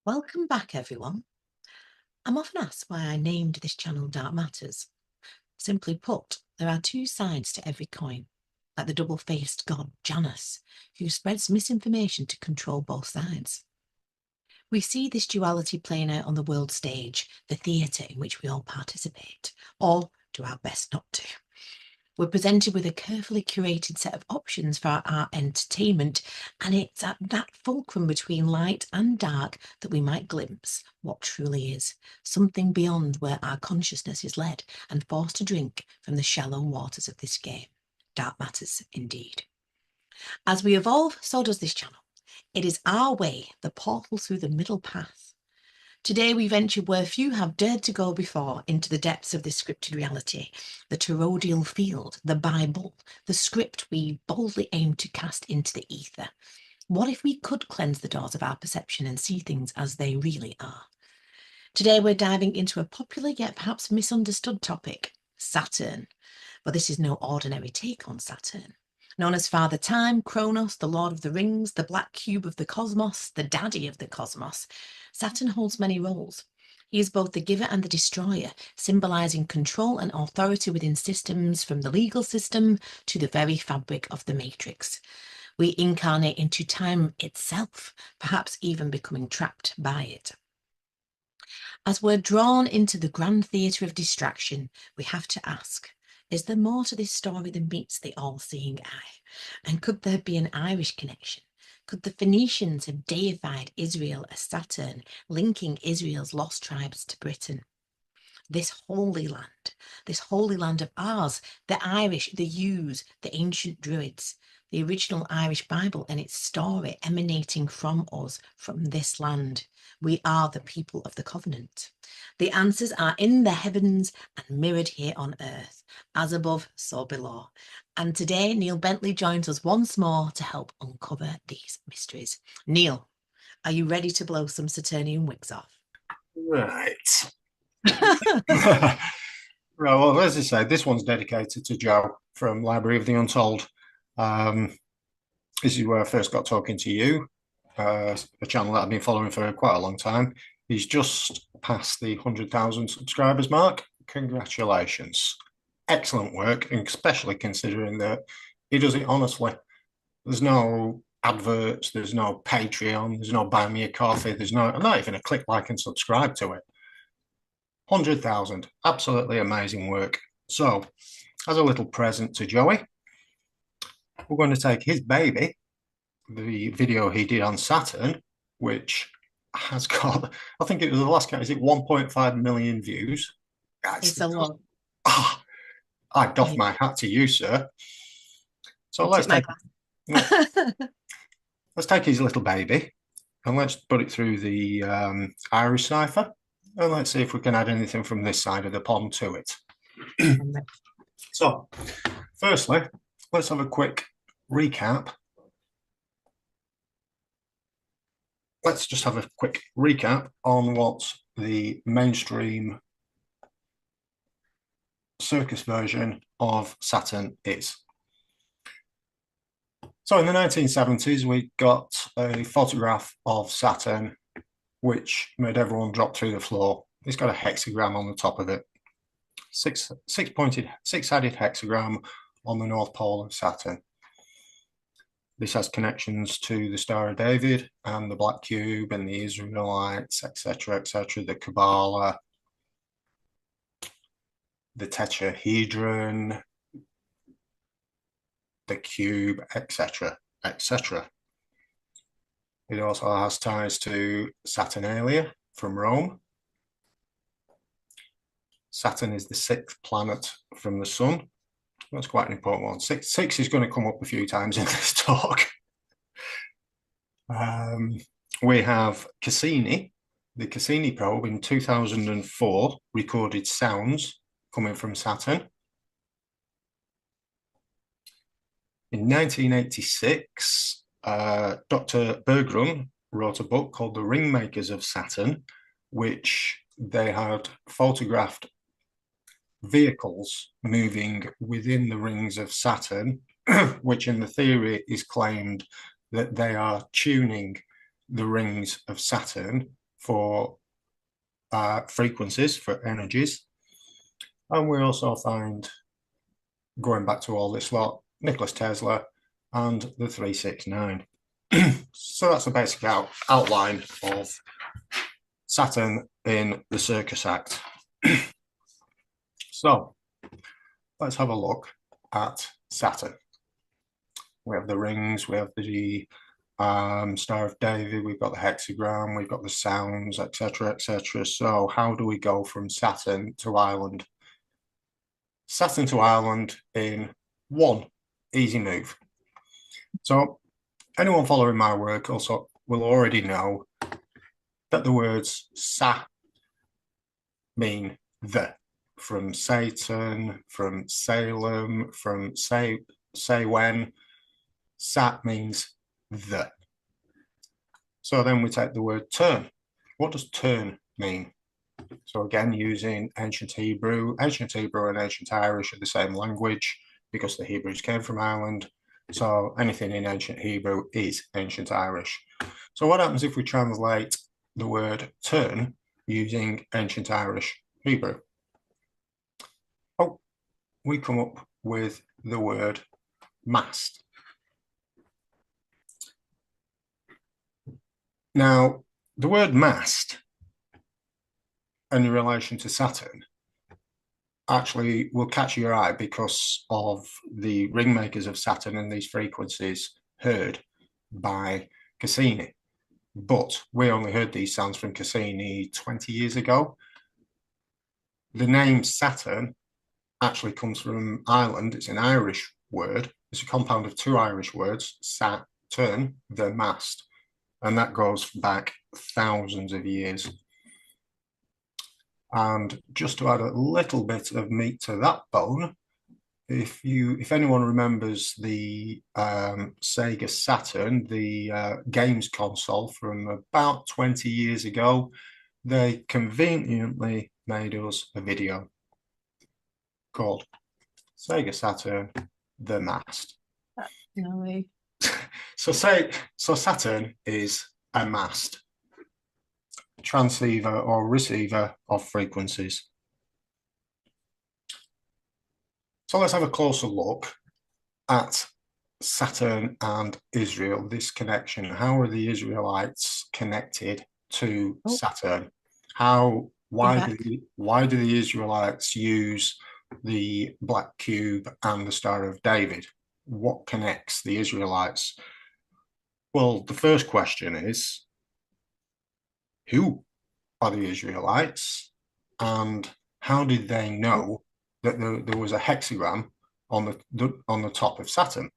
Welcome back, everyone. I'm often asked why I named this channel Dark Matters. Simply put, there are two sides to every coin, like the double-faced god Janus, who spreads misinformation to control both sides. We see this duality playing out on the world stage, the theatre in which we all participate, or do our best not to. We're presented with a carefully curated set of options for our entertainment, and it's at that fulcrum between light and dark that we might glimpse what truly is, something beyond where our consciousness is led and forced to drink from the shallow waters of this game. Dark matters indeed. As we evolve, so does this channel. It is our way, the portal through the middle path. Today we venture where few have dared to go before, into the depths of this scripted reality, the toroidal field, the Bible, the script we boldly aim to cast into the ether. What if we could cleanse the doors of our perception and see things as they really are? Today we're diving into a popular yet perhaps misunderstood topic, Saturn. But this is no ordinary take on Saturn. Known as Father Time, Kronos, the Lord of the Rings, the Black Cube of the Cosmos, the Daddy of the Cosmos, Saturn holds many roles. He is both the giver and the destroyer, symbolising control and authority within systems, from the legal system to the very fabric of the Matrix. We incarnate into time itself, perhaps even becoming trapped by it. As we're drawn into the grand theatre of distraction, we have to ask, is there more to this story than meets the all-seeing eye? And could there be an Irish connection? Could the Phoenicians have deified Israel as Saturn, linking Israel's lost tribes to Britain? This holy land of ours, the Irish, the Utes, the ancient Druids, the original Irish Bible and its story emanating from us, from this land. We are the people of the covenant. The answers are in the heavens and mirrored here on earth, as above, so below. And today, Neil Bentley joins us once more to help uncover these mysteries. Neil, are you ready to blow some Saturnian wigs off? Right. Right, well, as I say, this one's dedicated to Joe from Library of the Untold. This is where I first got talking to you, a channel that I've been following for quite a long time. He's just passed the 100,000 subscribers mark. Congratulations. Excellent work, and especially considering that he does it honestly. There's no adverts, there's no Patreon, there's no buy me a coffee, there's not even a click, like, and subscribe to it. 100,000, absolutely amazing work. So, as a little present to Joey, we're going to take his baby, the video he did on Saturn, which has got, I think it was the last count, is it 1.5 million views? It's a lot. Oh, I doff my hat to you, sir. So let's take his little baby and let's put it through the Irish cipher, and let's see if we can add anything from this side of the pond to it. So, firstly, let's have a quick recap. Let's just have a quick recap on what the mainstream circus version of Saturn is. So in the 1970s, we got a photograph of Saturn, which made everyone drop through the floor. It's got a hexagram on the top of it. Six-sided hexagram on the North Pole of Saturn. This has connections to the Star of David and the Black Cube and the Israelites, etc., the Kabbalah, the tetrahedron, the cube, etc., etc. It also has ties to Saturnalia from Rome. Saturn is the sixth planet from the sun. That's quite an important one. Six is going to come up a few times in this talk. We have Cassini. The Cassini probe in 2004 recorded sounds coming from Saturn. In 1986, Dr. Berggren wrote a book called The Ringmakers of Saturn, which they had photographed vehicles moving within the rings of Saturn, which in the theory is claimed that they are tuning the rings of Saturn for frequencies, for energies. And we also find, going back to all this lot, Nicholas Tesla and the 369. So that's the basic outline of Saturn in the Circus Act. So let's have a look at Saturn. We have the rings, we have the Star of David, we've got the hexagram, we've got the sounds, etc., etc. So how do we go from Saturn to Ireland? Saturn to Ireland in one easy move. So anyone following my work also will already know that the words Sa mean the, from Satan, from Salem, from say when. Sat means the. So then we take the word turn. What does turn mean? So again, using ancient Hebrew and ancient Irish are the same language because the Hebrews came from Ireland. So anything in ancient Hebrew is ancient Irish. So what happens if we translate the word turn using ancient Irish Hebrew? Oh, we come up with the word mast. Now, the word mast in relation to Saturn actually will catch your eye because of the ring makers of Saturn and these frequencies heard by Cassini. But we only heard these sounds from Cassini 20 years ago. The name Saturn actually comes from Ireland. It's an Irish word. It's a compound of two Irish words, Saturn, the mast. And that goes back thousands of years. And just to add a little bit of meat to that bone, if anyone remembers the Sega Saturn, the games console from about 20 years ago, they conveniently made us a video called Sega Saturn, the mast. No way. So Saturn is a mast, transceiver or receiver of frequencies. So let's have a closer look at Saturn and Israel, this connection. How are the Israelites connected to Saturn? Why do the Israelites use the black cube and the Star of David? What connects the Israelites? Well, the first question is, who are the Israelites and how did they know that there was a hexagram on the top of Saturn?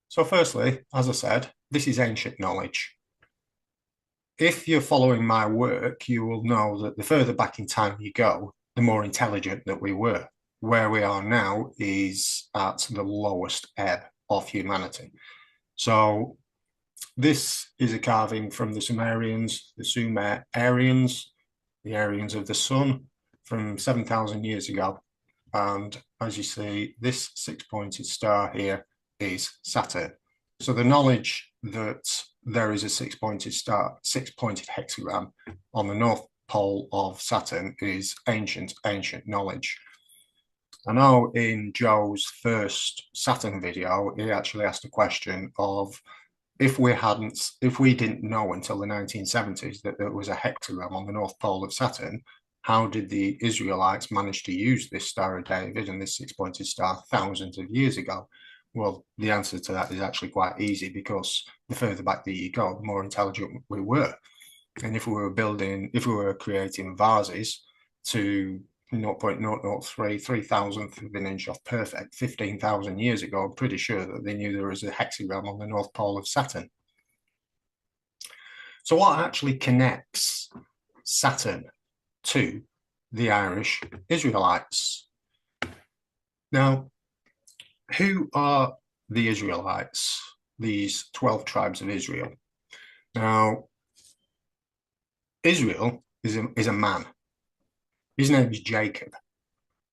So firstly, as I said, this is ancient knowledge. If you're following my work, you will know that the further back in time you go, the more intelligent that we were. Where we are now is at the lowest ebb of humanity. So this is a carving from the Sumerians, the Aryans of the sun from 7,000 years ago. And as you see, this six-pointed star here is Saturn. So the knowledge that there is a six-pointed hexagram on the north pole of Saturn is ancient knowledge. I know in Joe's first Saturn video, he actually asked a question of if we didn't know until the 1970s that there was a hexagram on the north pole of Saturn, how did the Israelites manage to use this Star of David and this six-pointed star thousands of years ago? Well, the answer to that is actually quite easy because the further back that you go, the more intelligent we were. And if we were creating vases to 0.003, 3,000th of an inch off perfect 15,000 years ago, I'm pretty sure that they knew there was a hexagram on the north pole of Saturn. So what actually connects Saturn to the Irish Israelites? Now, who are the Israelites, these 12 tribes of Israel? Now, Israel is a man. His name is Jacob.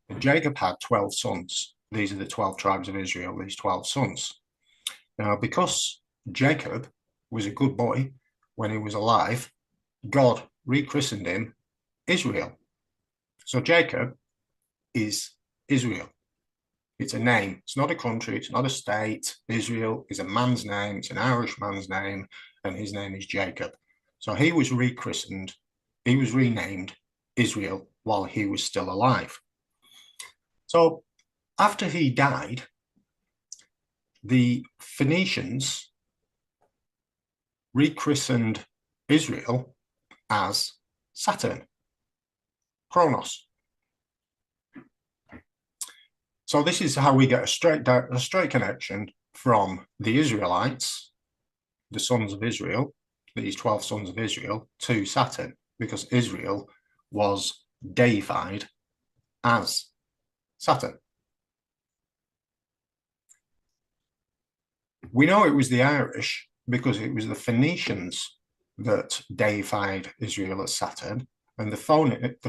And Jacob had 12 sons. These are the 12 tribes of Israel, these 12 sons. Now, because Jacob was a good boy when he was alive, God rechristened him Israel. So Jacob is Israel. It's a name. It's not a country. It's not a state. Israel is a man's name. It's an Irish man's name, and his name is Jacob. So he was rechristened. He was renamed Israel while he was still alive. So after he died, the Phoenicians rechristened Israel as Saturn, Kronos. So this is how we get a straight connection from the Israelites, the sons of Israel, these 12 sons of Israel, to Saturn, because Israel was deified as Saturn. We know it was the Irish because it was the Phoenicians that deified Israel as Saturn, and the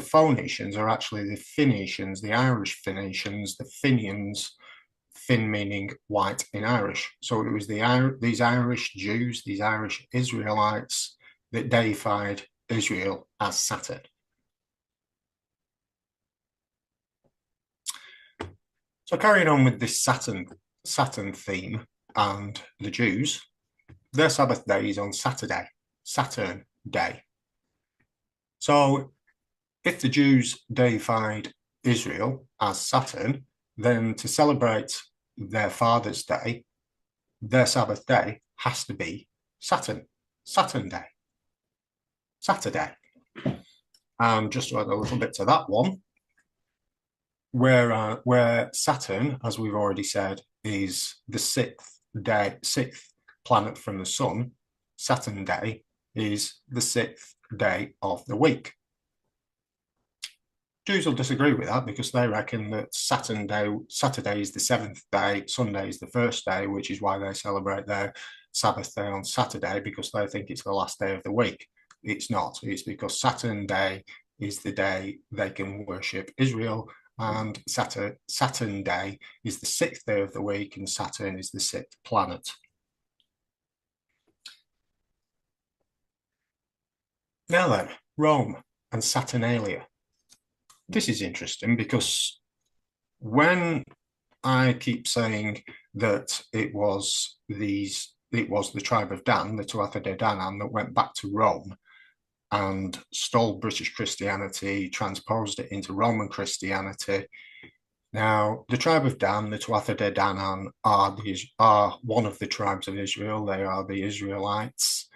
Phoenicians are actually the Phoenicians, the Irish Phoenicians, the Finians, Finn meaning white in Irish. So it was these Irish Jews, these Irish Israelites that deified Israel as Saturn. So carrying on with this Saturn theme and the Jews, their Sabbath day is on Saturday, Saturn Day. So if the Jews deified Israel as Saturn, then to celebrate their Father's Day, their Sabbath day has to be Saturn Day, Saturday. And just to add a little bit to that one, where Saturn, as we've already said, is the sixth planet from the sun, Saturn Day is the sixth day of the week. Jews will disagree with that because they reckon that Saturday is the seventh day, Sunday is the first day, which is why they celebrate their Sabbath day on Saturday, because they think it's the last day of the week. It's not. It's because Saturn Day is the day they can worship Israel, and Saturn Day is the sixth day of the week, and Saturn is the sixth planet. Now then, Rome and Saturnalia. This is interesting because when I keep saying that it was the tribe of Dan, the Tuatha De Danann, that went back to Rome and stole British Christianity, transposed it into Roman Christianity. Now, the tribe of Dan, the Tuatha De Danann, are one of the tribes of Israel. They are the Israelites.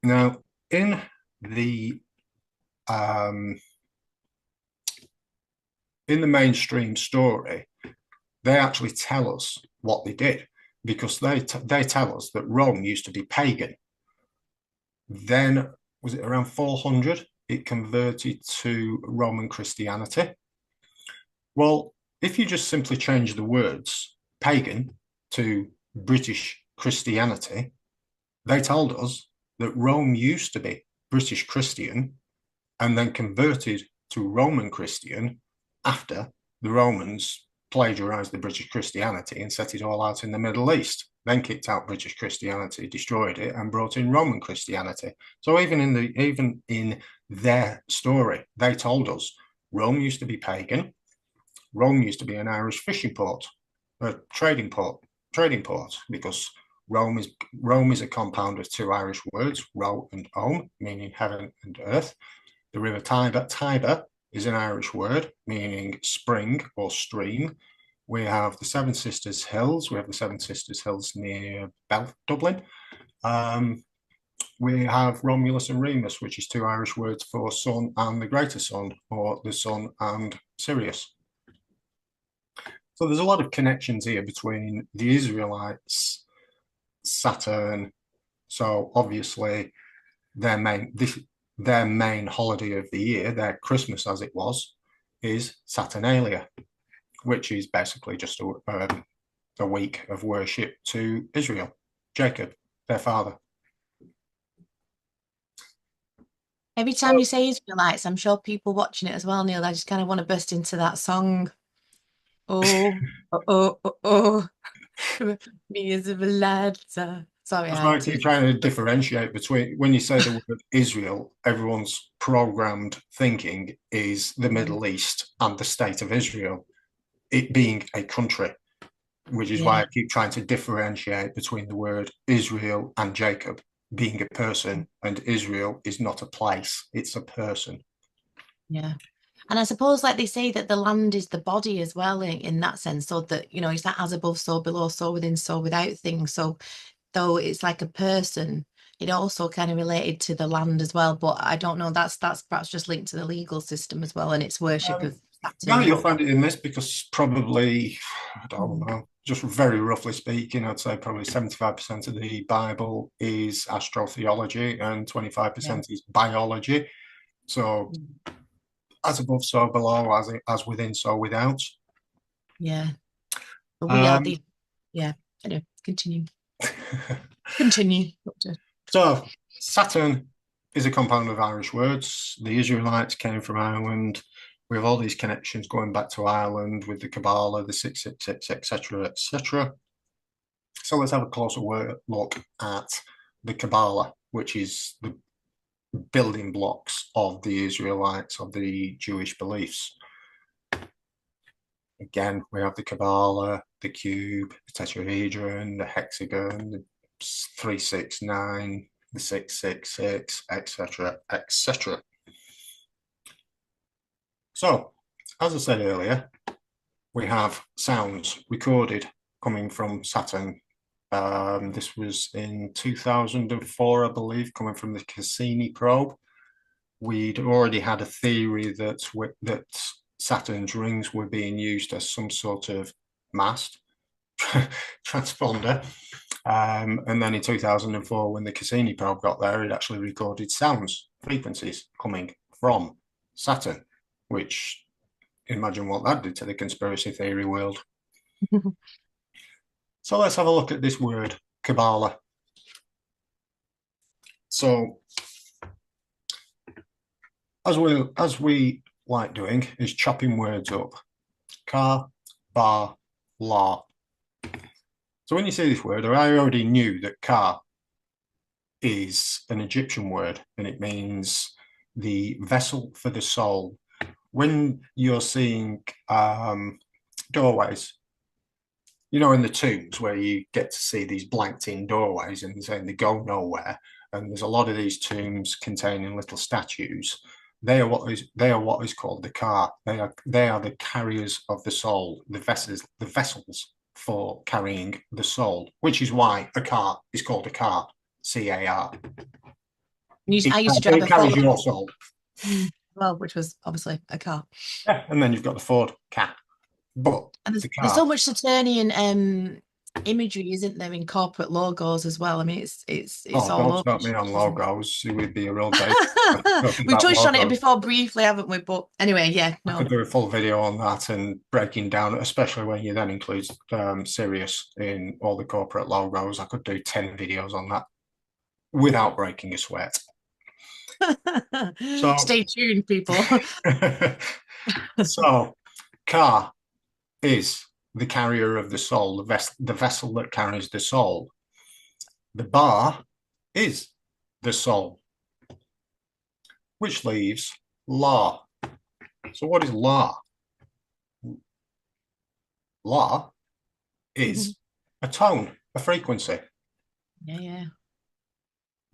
Now, in the mainstream story, they actually tell us what they did, because they tell us that Rome used to be pagan. Then, was it around 400, it converted to Roman Christianity? Well, if you just simply change the words pagan to British Christianity, they told us that Rome used to be British Christian and then converted to Roman Christian after the Romans plagiarized the British Christianity and set it all out in the Middle East, then kicked out British Christianity, destroyed it, and brought in Roman Christianity. So even in their story, they told us Rome used to be pagan, Rome used to be an Irish fishing port, a trading port, because Rome is a compound of two Irish words, ro and om, meaning heaven and earth. The river Tiber is an Irish word meaning spring or stream. We have the Seven Sisters Hills. We have the Seven Sisters Hills near Dublin. We have Romulus and Remus, which is two Irish words for sun and the greater sun, or the sun and Sirius. So there's a lot of connections here between the Israelites, Saturn. So obviously their main holiday of the year, their Christmas as it was, is Saturnalia, which is basically just a week of worship to Israel, Jacob, their father. Every time you say Israelites, I'm sure people watching it as well, Neil, I just kind of want to burst into that song. Oh, oh, oh, oh, oh. Me Israelites, Sorry, That's I why I had keep to. trying to differentiate between when you say the word Israel, everyone's programmed thinking is the Middle East and the state of Israel, it being a country, which is why Yeah, I keep trying to differentiate between the word Israel and Jacob being a person, and Israel is not a place, it's a person. yeah. And I suppose, like they say, that the land is the body as well in that sense, so that, you know, it's that as above, so below, so within, so without thing. So though it's like a person, it also kind of related to the land as well. But I don't know, that's perhaps just linked to the legal system as well and its worship Um, of yeah, Saturn you'll and find it in this because probably, I don't mm, know, just very roughly speaking, I'd say probably 75% of the Bible is astrotheology and yeah. 25% is biology. So Mm. as above, so below, as within, so without. Yeah. But we are Um, the yeah. Anyway, continue. Continue, Doctor. so Saturn is a compound of Irish words. The Israelites came from Ireland. We have all these connections going back to Ireland with the Kabbalah, the 666, etc., etc. So let's have a closer look at the Kabbalah, which is the building blocks of the Israelites, of the Jewish beliefs. Again, we have the Kabbalah, the cube, the tetrahedron, the hexagon, the 369, the 666, etc., etc. So, as I said earlier, we have sounds recorded coming from Saturn. This was in 2004, I believe, coming from the Cassini probe. We'd already had a theory that Saturn's rings were being used as some sort of mast transponder. And then in 2004, when the Cassini probe got there, it actually recorded sounds, frequencies coming from Saturn, which imagine what that did to the conspiracy theory world. So let's have a look at this word, Kabbalah. So as we like doing is chopping words up. Ka, ba, la. So when you say this word, I already knew that ka is an Egyptian word and it means the vessel for the soul. When you're seeing doorways, you know, in the tombs where you get to see these blanked in doorways and they go nowhere, and there's a lot of these tombs containing little statues. They are what is called the car. They are the carriers of the soul, the vessels for carrying the soul, which is why a car is called a car, CAR. I used to drive It a carries Ford, your soul. well, which was obviously a car. Yeah, and then you've got the Ford cat, but And the there's so car. much Saturnian imagery, isn't there, in corporate logos as well? I mean, it's Oh, all don't over, start me on isn't logos. It would be a real day it? talking We've about touched on it logos. before briefly, haven't we? But anyway, yeah, I could no. do a full video on that and breaking down, especially when you then include Sirius in all the corporate logos. I could do 10 videos on that without breaking a sweat. So, Stay tuned, people. so car is the carrier of the soul, the vessel that carries the soul. The bar is the soul, which leaves la. So, what is la? La is a tone, a frequency. Yeah, yeah.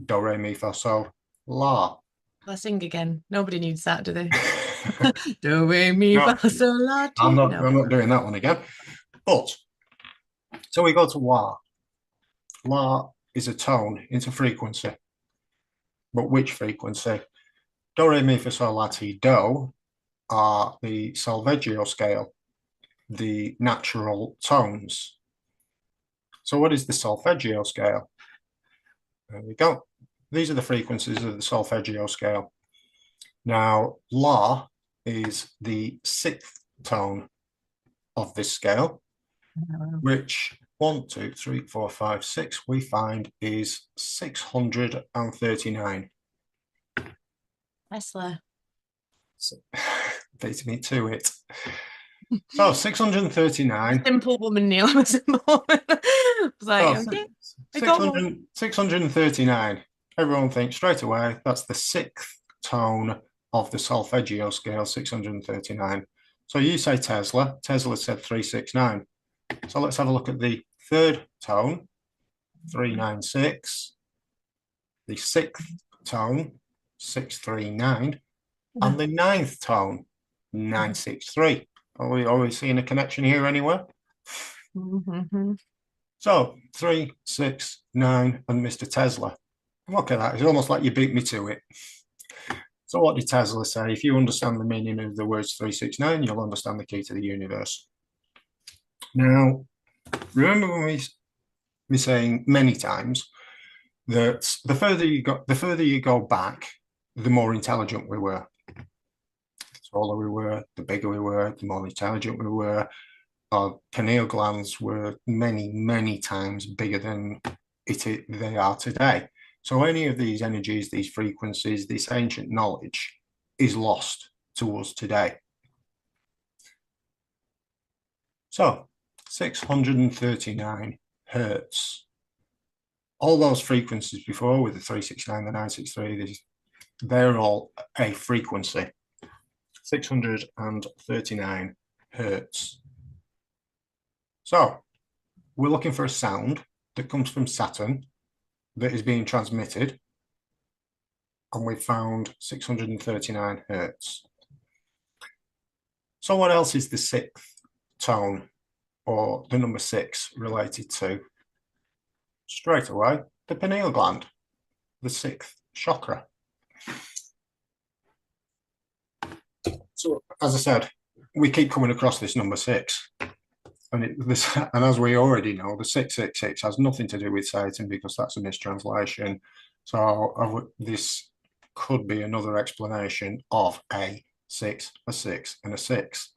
Do, re, mi, fa, sol, la. Let's sing again. Nobody needs that, do they? Do re mi No, fa sol la I'm ti. not. No. I'm not doing that one again. But so we go to la. La is a tone into frequency. But which frequency? Do, re, mi, fa, sol, la, ti, do are the solfeggio scale, the natural tones. So what is the solfeggio scale? There we go. These are the frequencies of the solfeggio scale. Now, la is the sixth tone of this scale, which 1, 2, 3, 4, 5, 6 we find is 639. Tesla. So, beating me to it. So 639. Simple woman, Neil. Simple woman. I was like, Oh, okay. I got one. 639. Everyone thinks straight away that's the sixth tone of the solfeggio scale, 639. So you say Tesla. Tesla said 369. So let's have a look at the third tone, 396. The sixth tone, 639. And the ninth tone, 963. Are we always seeing a connection here anywhere? So 3, 6, 9, and Mr. Tesla. Look at that. It's almost like you beat me to it. So what did Tesla say? If you understand the meaning of the words 369, you'll understand the key to the universe. Now, remember when we saying many times that the further you go back, the more intelligent we were. The taller we were, the bigger we were, the more intelligent we were. Our pineal glands were many, many times bigger than they are today. So any of these energies, these frequencies, this ancient knowledge is lost to us today. So 639 hertz. All those frequencies before with the 369, the 963, they're all a frequency. 639 hertz. So we're looking for a sound that comes from Saturn that is being transmitted, and we've found 639 hertz. So what else is the sixth tone, or the number 6, related to? Straight away, the pineal gland, the sixth chakra. So as I said, we keep coming across this number 6. And as we already know, the 666 has nothing to do with Satan because that's a mistranslation. So this could be another explanation of a 6, a 6, and a 6.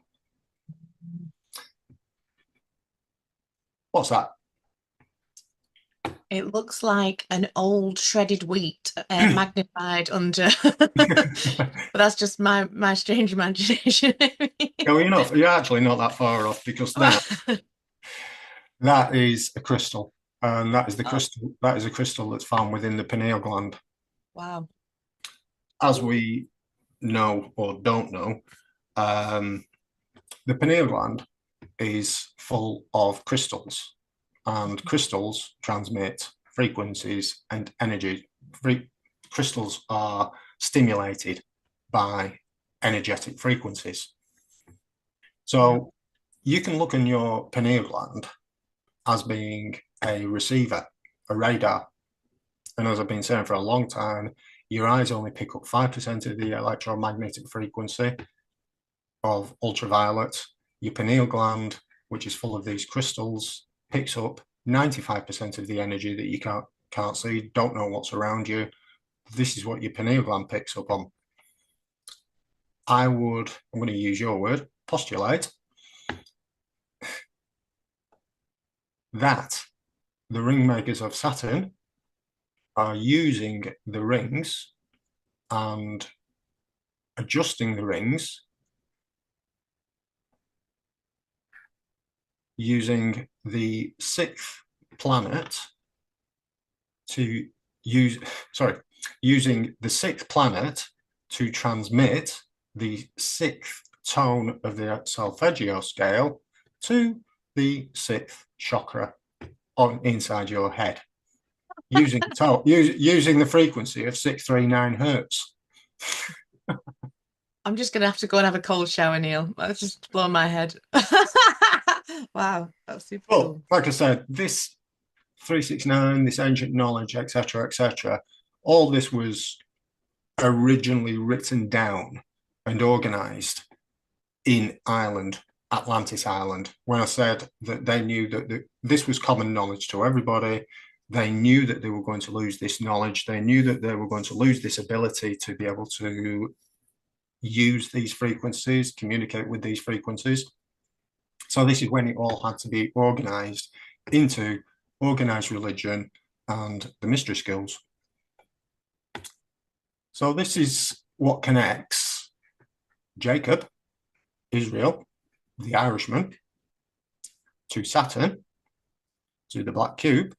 What's that? It looks like an old shredded wheat magnified under, but that's just my strange imagination. No, you're actually not that far off, because that is a crystal, and that is the crystal. That is a crystal that's found within the pineal gland. Wow. As we know or don't know, the pineal gland is full of crystals, and crystals transmit frequencies and energy. Crystals are stimulated by energetic frequencies. So you can look in your pineal gland as being a receiver, a radar. And as I've been saying for a long time, your eyes only pick up 5% of the electromagnetic frequency of ultraviolet. Your pineal gland, which is full of these crystals, picks up 95% of the energy that you can't see, don't know what's around you. This is what your pineal gland picks up on. I'm going to use your word, postulate, that the ring makers of Saturn are using the rings and adjusting the rings using the sixth planet using the sixth planet to transmit the sixth tone of the solfeggio scale to the sixth chakra inside your head, using the frequency of 639 hertz. I'm just gonna have to go and have a cold shower, Neil. That's just blown my head. Wow, that's super cool. Like I said, this 369, this ancient knowledge, etc., etc., all this was originally written down and organized in Ireland, Atlantis Island. When I said that they knew that this was common knowledge to everybody, they knew that they were going to lose this knowledge. They knew that they were going to lose this ability to be able to use these frequencies, communicate with these frequencies. So this is when it all had to be organized into organized religion and the mystery schools. So this is what connects Jacob, Israel, the Irishman, to Saturn, to the black cube,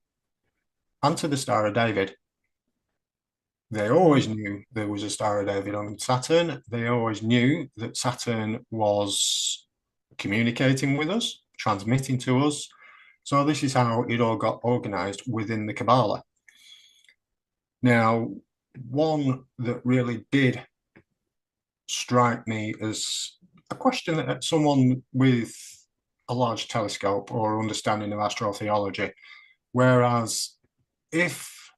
and to the Star of David. They always knew there was a Star of David on Saturn. They always knew that Saturn was communicating with us, transmitting to us. So this is how it all got organized within the Kabbalah. Now, one that really did strike me as a question that someone with a large telescope or understanding of astrotheology, whereas if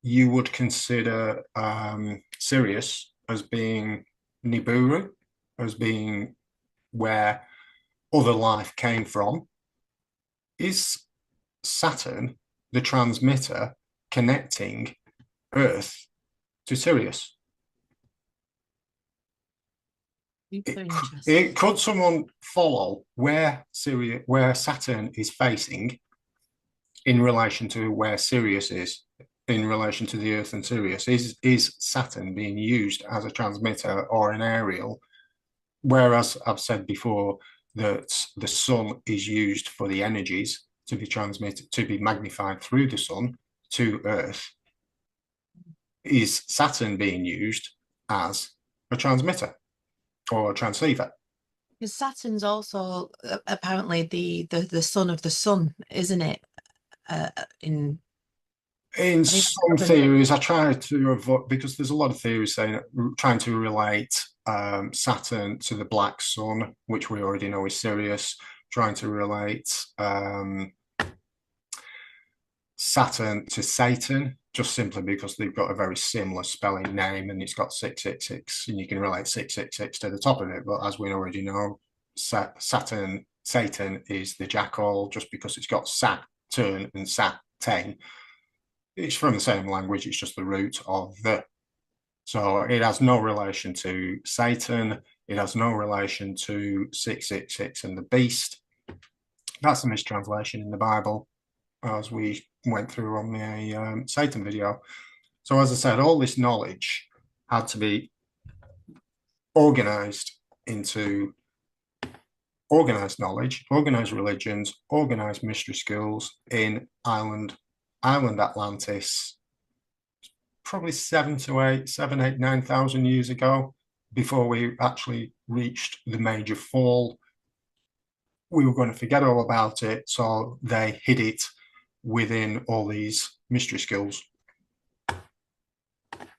you would consider Sirius as being Nibiru, as being where other life came from, is Saturn the transmitter connecting Earth to Sirius? Could someone follow where Saturn is facing in relation to where Sirius is in relation to the Earth and Sirius? Is Saturn being used as a transmitter or an aerial? Whereas I've said before that the sun is used for the energies to be transmitted, to be magnified through the sun to Earth. Is Saturn being used as a transmitter or a transceiver? Because Saturn's also apparently the son of the sun, isn't it? In some theories, I try to avoid, because there's a lot of theories saying trying to relate Saturn to the black sun, which we already know is Sirius, trying to relate Saturn to Satan, just simply because they've got a very similar spelling name and it's got 666, and you can relate 666 to the top of it. But as we already know, Satan is the jackal, just because it's got Saturn and Satan. It's from the same language, it's just the root of the. So it has no relation to Satan. It has no relation to 666 and the beast. That's a mistranslation in the Bible, as we went through on the Satan video. So as I said, all this knowledge had to be organized into organized knowledge, organized religions, organized mystery schools in Ireland, Atlantis, probably 9,000 years ago, before we actually reached the major fall. We were going to forget all about it, so they hid it within all these mystery schools.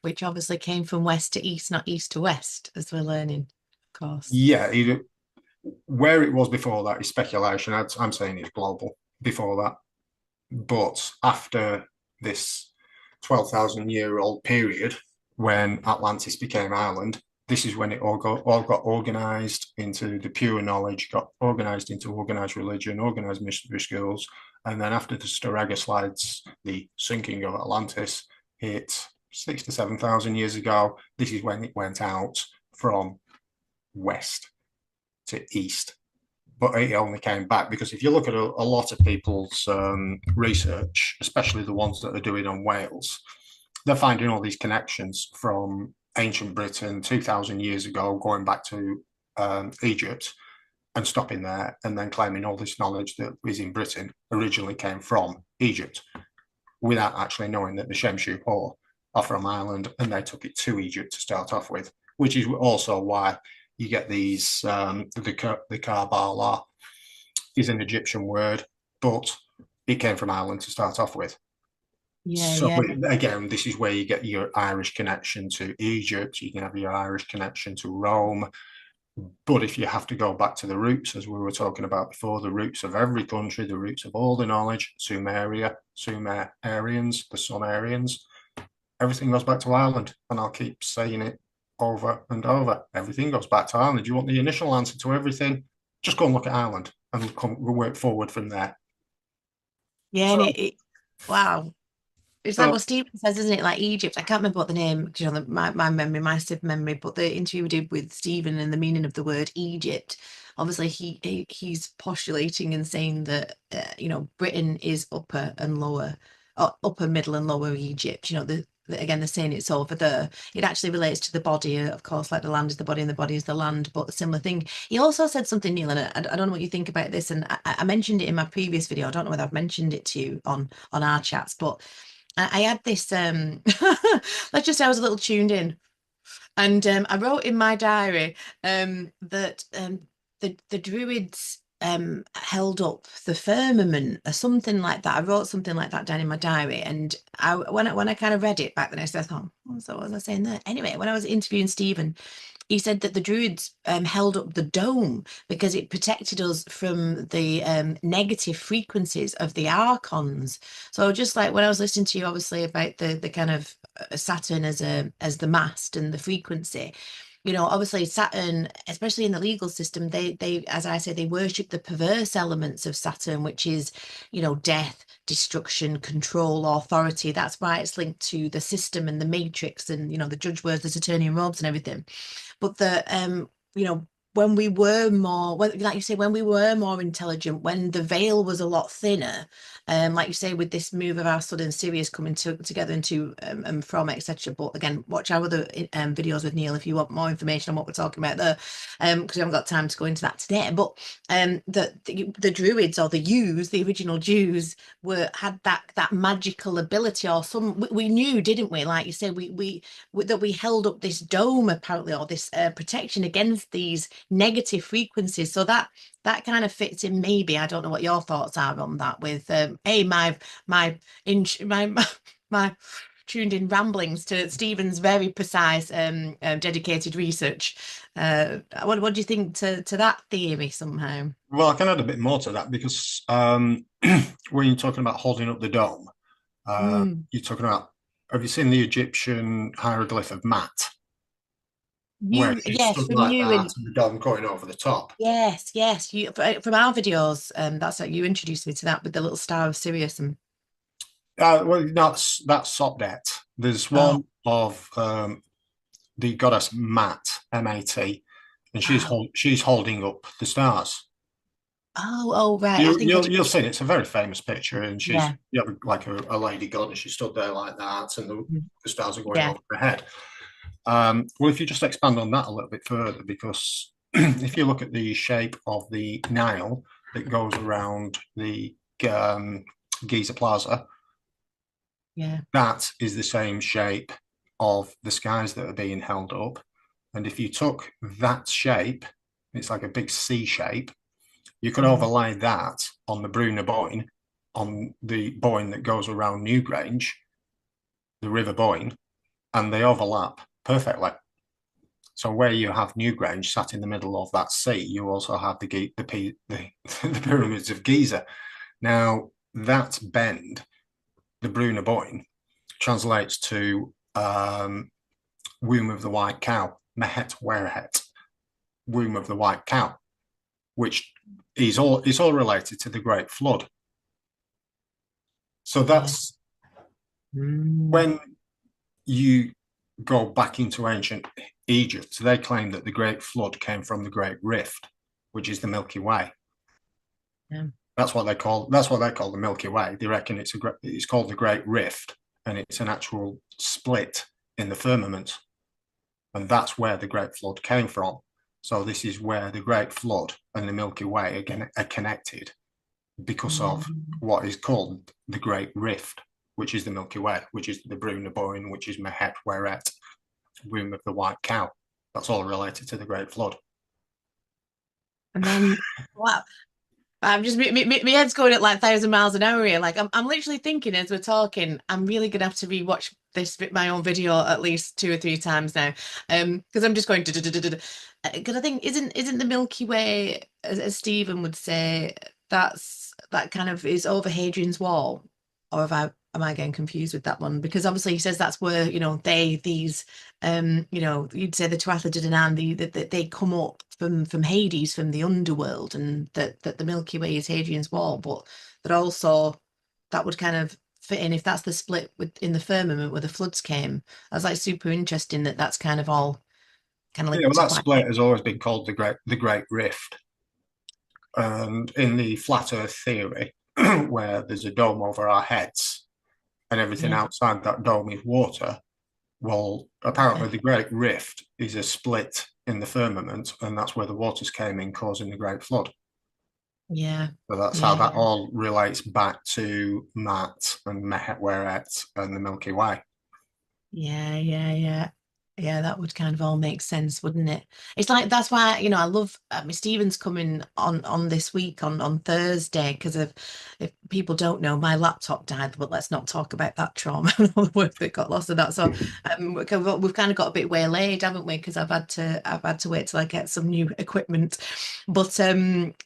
Which obviously came from west to east, not east to west, as we're learning, of course. Yeah, where it was before that is speculation. I'm saying it's global before that. But after this 12,000-year-old period, when Atlantis became Ireland, this is when it all got organized into the pure knowledge, got organized into organized religion, organized mystery schools. And then after the Stairgate slides, the sinking of Atlantis hit 6,000 to 7,000 years ago. This is when it went out from west to east. But it only came back because if you look at a lot of people's research, especially the ones that are doing on Wales, they're finding all these connections from ancient Britain 2,000 years ago, going back to Egypt and stopping there, and then claiming all this knowledge that is in Britain originally came from Egypt, without actually knowing that the Shemshu Hor are from Ireland, and they took it to Egypt to start off with, which is also why you get these, the Kabbalah is an Egyptian word, but it came from Ireland to start off with. Yeah, so yeah. Again, this is where you get your Irish connection to Egypt. You can have your Irish connection to Rome. But if you have to go back to the roots, as we were talking about before, the roots of every country, the roots of all the knowledge, Sumerians, the Sumerians, everything goes back to Ireland. And I'll keep saying it over and over. Everything goes back to Ireland. You want the initial answer to everything, just go and look at Ireland and we'll work forward from there. Yeah, so, and wow. It's like what Stephen says, isn't it? Like Egypt. I can't remember what the name, because my stiff memory, but the interview we did with Stephen and the meaning of the word Egypt. Obviously, he's postulating and saying that Britain is upper and lower, or upper, middle, and lower Egypt. Again, they're saying it's over there. It actually relates to the body, of course, like the land is the body and the body is the land, but a similar thing. He also said something, Neil, and I don't know what you think about this, and I mentioned it in my previous video. I don't know whether I've mentioned it to you on our chats, but I had this let's just say I was a little tuned in. And I wrote in my diary that the Druids held up the firmament or something like that. I wrote something like that down in my diary, and when I kind of read it back then, I said, "Oh, so what was I saying there?" Anyway, when I was interviewing Stephen, he said that the Druids held up the dome because it protected us from the negative frequencies of the archons. So just like when I was listening to you, obviously about the kind of Saturn as the mast and the frequency, obviously Saturn, especially in the legal system, they as I say, they worship the perverse elements of Saturn, which is, death, destruction, control, authority. That's why it's linked to the system and the matrix and, the judge words, the Saturnian robes and everything. But you know, when we were more, like you say, when we were more intelligent, when the veil was a lot thinner, like you say, with this move of our sun and Sirius coming together into and from, etc. But again, watch our other videos with Neil if you want more information on what we're talking about there, because we haven't got time to go into that today. But the Druids or the Jews, the original Jews, had that magical ability, or we knew, didn't we? Like you say, that we held up this dome apparently, or this protection against these negative frequencies. So that kind of fits in. Maybe I don't know what your thoughts are on that. With my my tuned in ramblings to Stephen's very precise dedicated research. What do you think to that theory somehow? Well, I can add a bit more to that because when you're talking about holding up the dome, Mm. you're talking about, have you seen the Egyptian hieroglyph of Mat, where You, she yes, stood from like you that and and the dome going over the top? yes, you from our videos. That's like you introduced me to that with the little star of Sirius and Well, that's Sopdet. There's oh one of the goddess Mat, M-A-T, and oh she's holding up the stars. oh right. I You, think I you'll just you'll see it. It's a very famous picture, and yeah you have like a lady god, and she stood there like that, and the stars are going yeah over her head. Well, if you just expand on that a little bit further, because if you look at the shape of the Nile that goes around the Giza Plaza, yeah that is the same shape of the skies that are being held up. And if you took that shape, it's like a big C shape, you could mm, overlay that on the Bruna Boyne, on the Boyne that goes around Newgrange, the River Boyne, and they overlap perfectly. So where you have Newgrange sat in the middle of that sea, you also have the pyramids of Giza. Now that bend, the Bruna Boyne, translates to womb of the white cow, Mehet Weret, womb of the white cow, which is all related to the Great Flood. So yeah that's mm, when you go back into ancient Egypt. They claim that the Great Flood came from the Great Rift, which is the Milky Way. yeah That's what they call the Milky Way. They reckon it's called the Great Rift, and it's an actual split in the firmament, and that's where the Great Flood came from. So this is where the Great Flood and the Milky Way again are connected because of mm. what is called the Great Rift, which is the Milky Way, which is the Bruna Boyne, which is Mehet Weret, womb of the white cow. That's all related to the Great Flood. And then wow. I'm just my head's going at like 1,000 miles an hour here. Like I'm literally thinking as we're talking, I'm really gonna have to rewatch my own video at least 2 or 3 times now. Because I'm just going because I think isn't the Milky Way, as Stephen would say, that kind of is over Hadrian's Wall, or am I getting confused with that one? Because obviously he says that's where these you'd say the Tuatha De Danann, that they come up from Hades, from the underworld, and that the Milky Way is Hadrian's Wall, but that also that would kind of fit in if that's the split in the firmament where the floods came. I was like super interesting that that's kind of all kind of Yeah, well, linked that quite. split has always been called the Great Rift. And in the flat Earth theory, where there's a dome over our heads and everything Yeah, outside that dome is water, well, yeah. apparently the Great Rift is a split in the firmament, and that's where the waters came in, causing the Great Flood. Yeah. So that's how Yeah. that all relates back to Matt and Mehmet and the Milky Way. Yeah, yeah, yeah. Yeah, that would kind of all make sense, wouldn't it? It's like that's why, I love Stephen's coming on this week on Thursday because of if people don't know, my laptop died, but let's not talk about that trauma and all the work that got lost of that. So we've kind of got a bit waylaid, haven't we? Because I've had to wait till I get some new equipment. But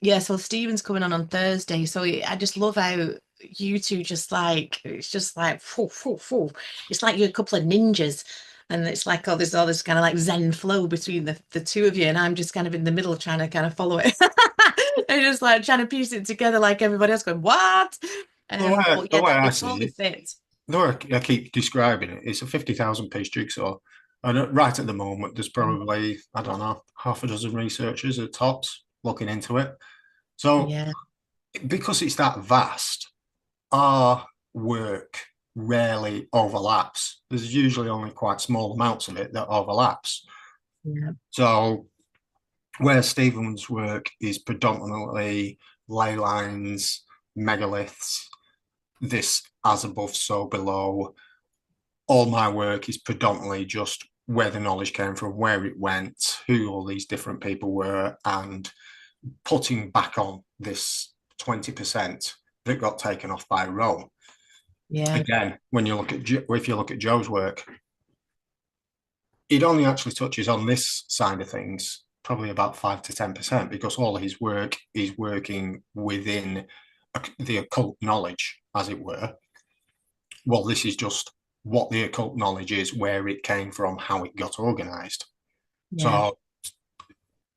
yeah, so Stephen's coming on Thursday. So I just love how you two just like it's just like phew, phew, phew. It's like you're a couple of ninjas, and it's like there's all this kind of like zen flow between the two of you, and I'm just kind of in the middle trying to kind of follow it. And just like trying to piece it together like everybody else going, what? The way, But the yeah, way I they see totally it, fit. the way I keep describing it, it's a 50,000 piece jigsaw. And right at the moment, there's Mm. probably, I don't know, half a dozen researchers at tops looking into it. So Yeah, because it's that vast, our work rarely overlaps. There's usually only quite small amounts of it that overlaps. yeah, So where Stephen's work is predominantly ley lines, megaliths, this as above, so below, all my work is predominantly just where the knowledge came from, where it went, who all these different people were, and putting back on this 20% that got taken off by Rome. yeah, Again, when you look at if you look at Joe's work, it only actually touches on this side of things probably about 5 to 10% because all his work is working within the occult knowledge, as it were. Well, this is just what the occult knowledge is, where it came from, how it got organized. yeah, So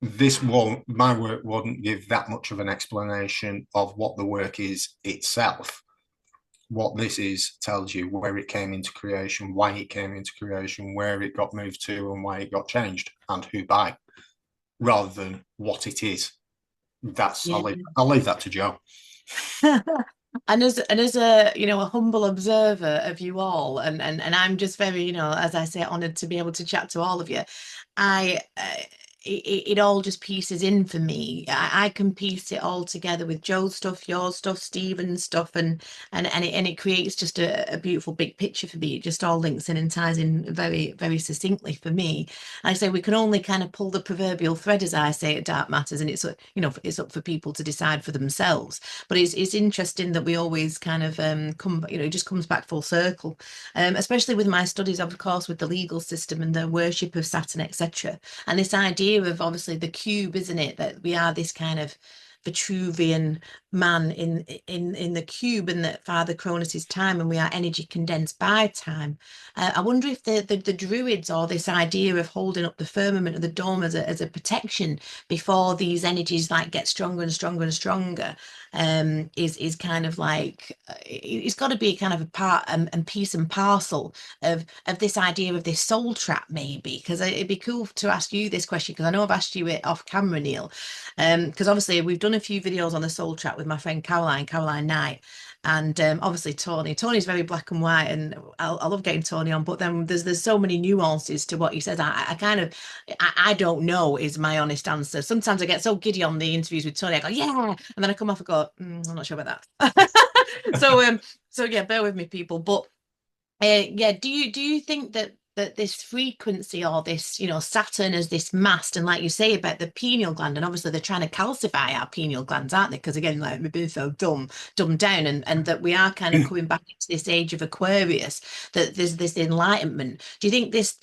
this won't, my work wouldn't give that much of an explanation of what the work is itself. What this is tells you where it came into creation, why it came into creation, where it got moved to, and why it got changed, and who by, rather than what it is. That's yeah. I'll leave that to Joe. And as a a humble observer of you all, and I'm just very as I say honored to be able to chat to all of you. I it all just pieces in for me. I can piece it all together with Joe's stuff, your stuff, Stephen's stuff, and it creates just a beautiful big picture for me. It just all links in and ties in very very succinctly for me. I say we can only kind of pull the proverbial thread, as I say, at Dark Matters, and it's up for people to decide for themselves. But it's interesting that we always kind of come, it just comes back full circle, especially with my studies, of course, with the legal system and the worship of Saturn, etc. And this idea of obviously the cube, isn't it? That we are this kind of Vitruvian man in the cube, and that Father Cronus is time, and we are energy condensed by time. I wonder if the Druids, or this idea of holding up the firmament of the dome as a protection before these energies like get stronger and stronger and stronger, is kind of like it's got to be kind of a part and piece and parcel of this idea of this soul trap, maybe. Because it'd be cool to ask you this question, because I know I've asked you it off camera, Neil. Because obviously we've done a few videos on the soul trap with my friend Caroline Knight, and obviously Tony's very black and white, and I love getting Tony on, but then there's so many nuances to what he says. I kind of I don't know is my honest answer. Sometimes I get so giddy on the interviews with Tony, I go yeah, and then I come off and go I'm not sure about that. So yeah, bear with me, people. But yeah, do you think that this frequency, or this, Saturn as this mast, and like you say about the pineal gland, and obviously they're trying to calcify our pineal glands, aren't they? Because again, like we've been so dumbed down, and that we are kind of coming back into this age of Aquarius, that there's this enlightenment. Do you think this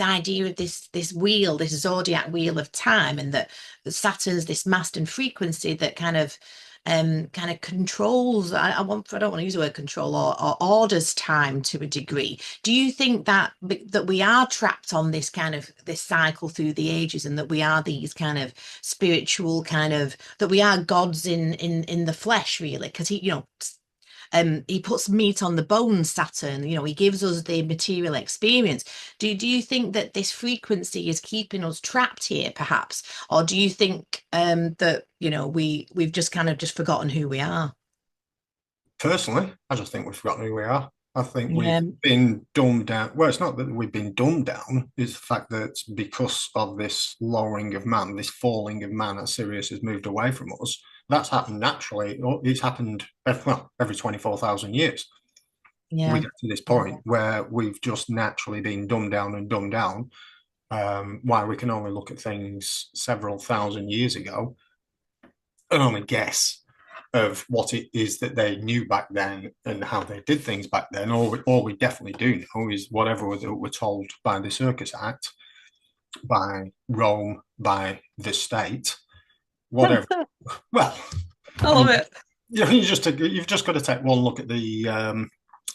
idea of this wheel, this zodiac wheel of time, and that Saturn's this mast and frequency that kind of controls, I don't want to use the word control, or orders time to a degree. Do you think that we are trapped on this kind of this cycle through the ages, and that we are these kind of spiritual kind of, that we are gods in the flesh, really? Because he puts meat on the bones, Saturn. He gives us the material experience. Do you think that this frequency is keeping us trapped here, perhaps? Or do you think that, we've just kind of just forgotten who we are? Personally, I just think we've forgotten who we are. I think we've Yeah, been dumbed down. Well, it's not that we've been dumbed down, it's the fact that because of this lowering of man, this falling of man as Sirius has moved away from us, that's happened naturally. It's happened every 24,000 years. We yeah, get to this point where we've just naturally been dumbed down and dumbed down. Why we can only look at things several thousand years ago and only guess of what it is that they knew back then and how they did things back then. All we definitely do know is whatever we're told by the Circus Act, by Rome, by the state, whatever. Well, I I love mean, it. you've just got to take one look at the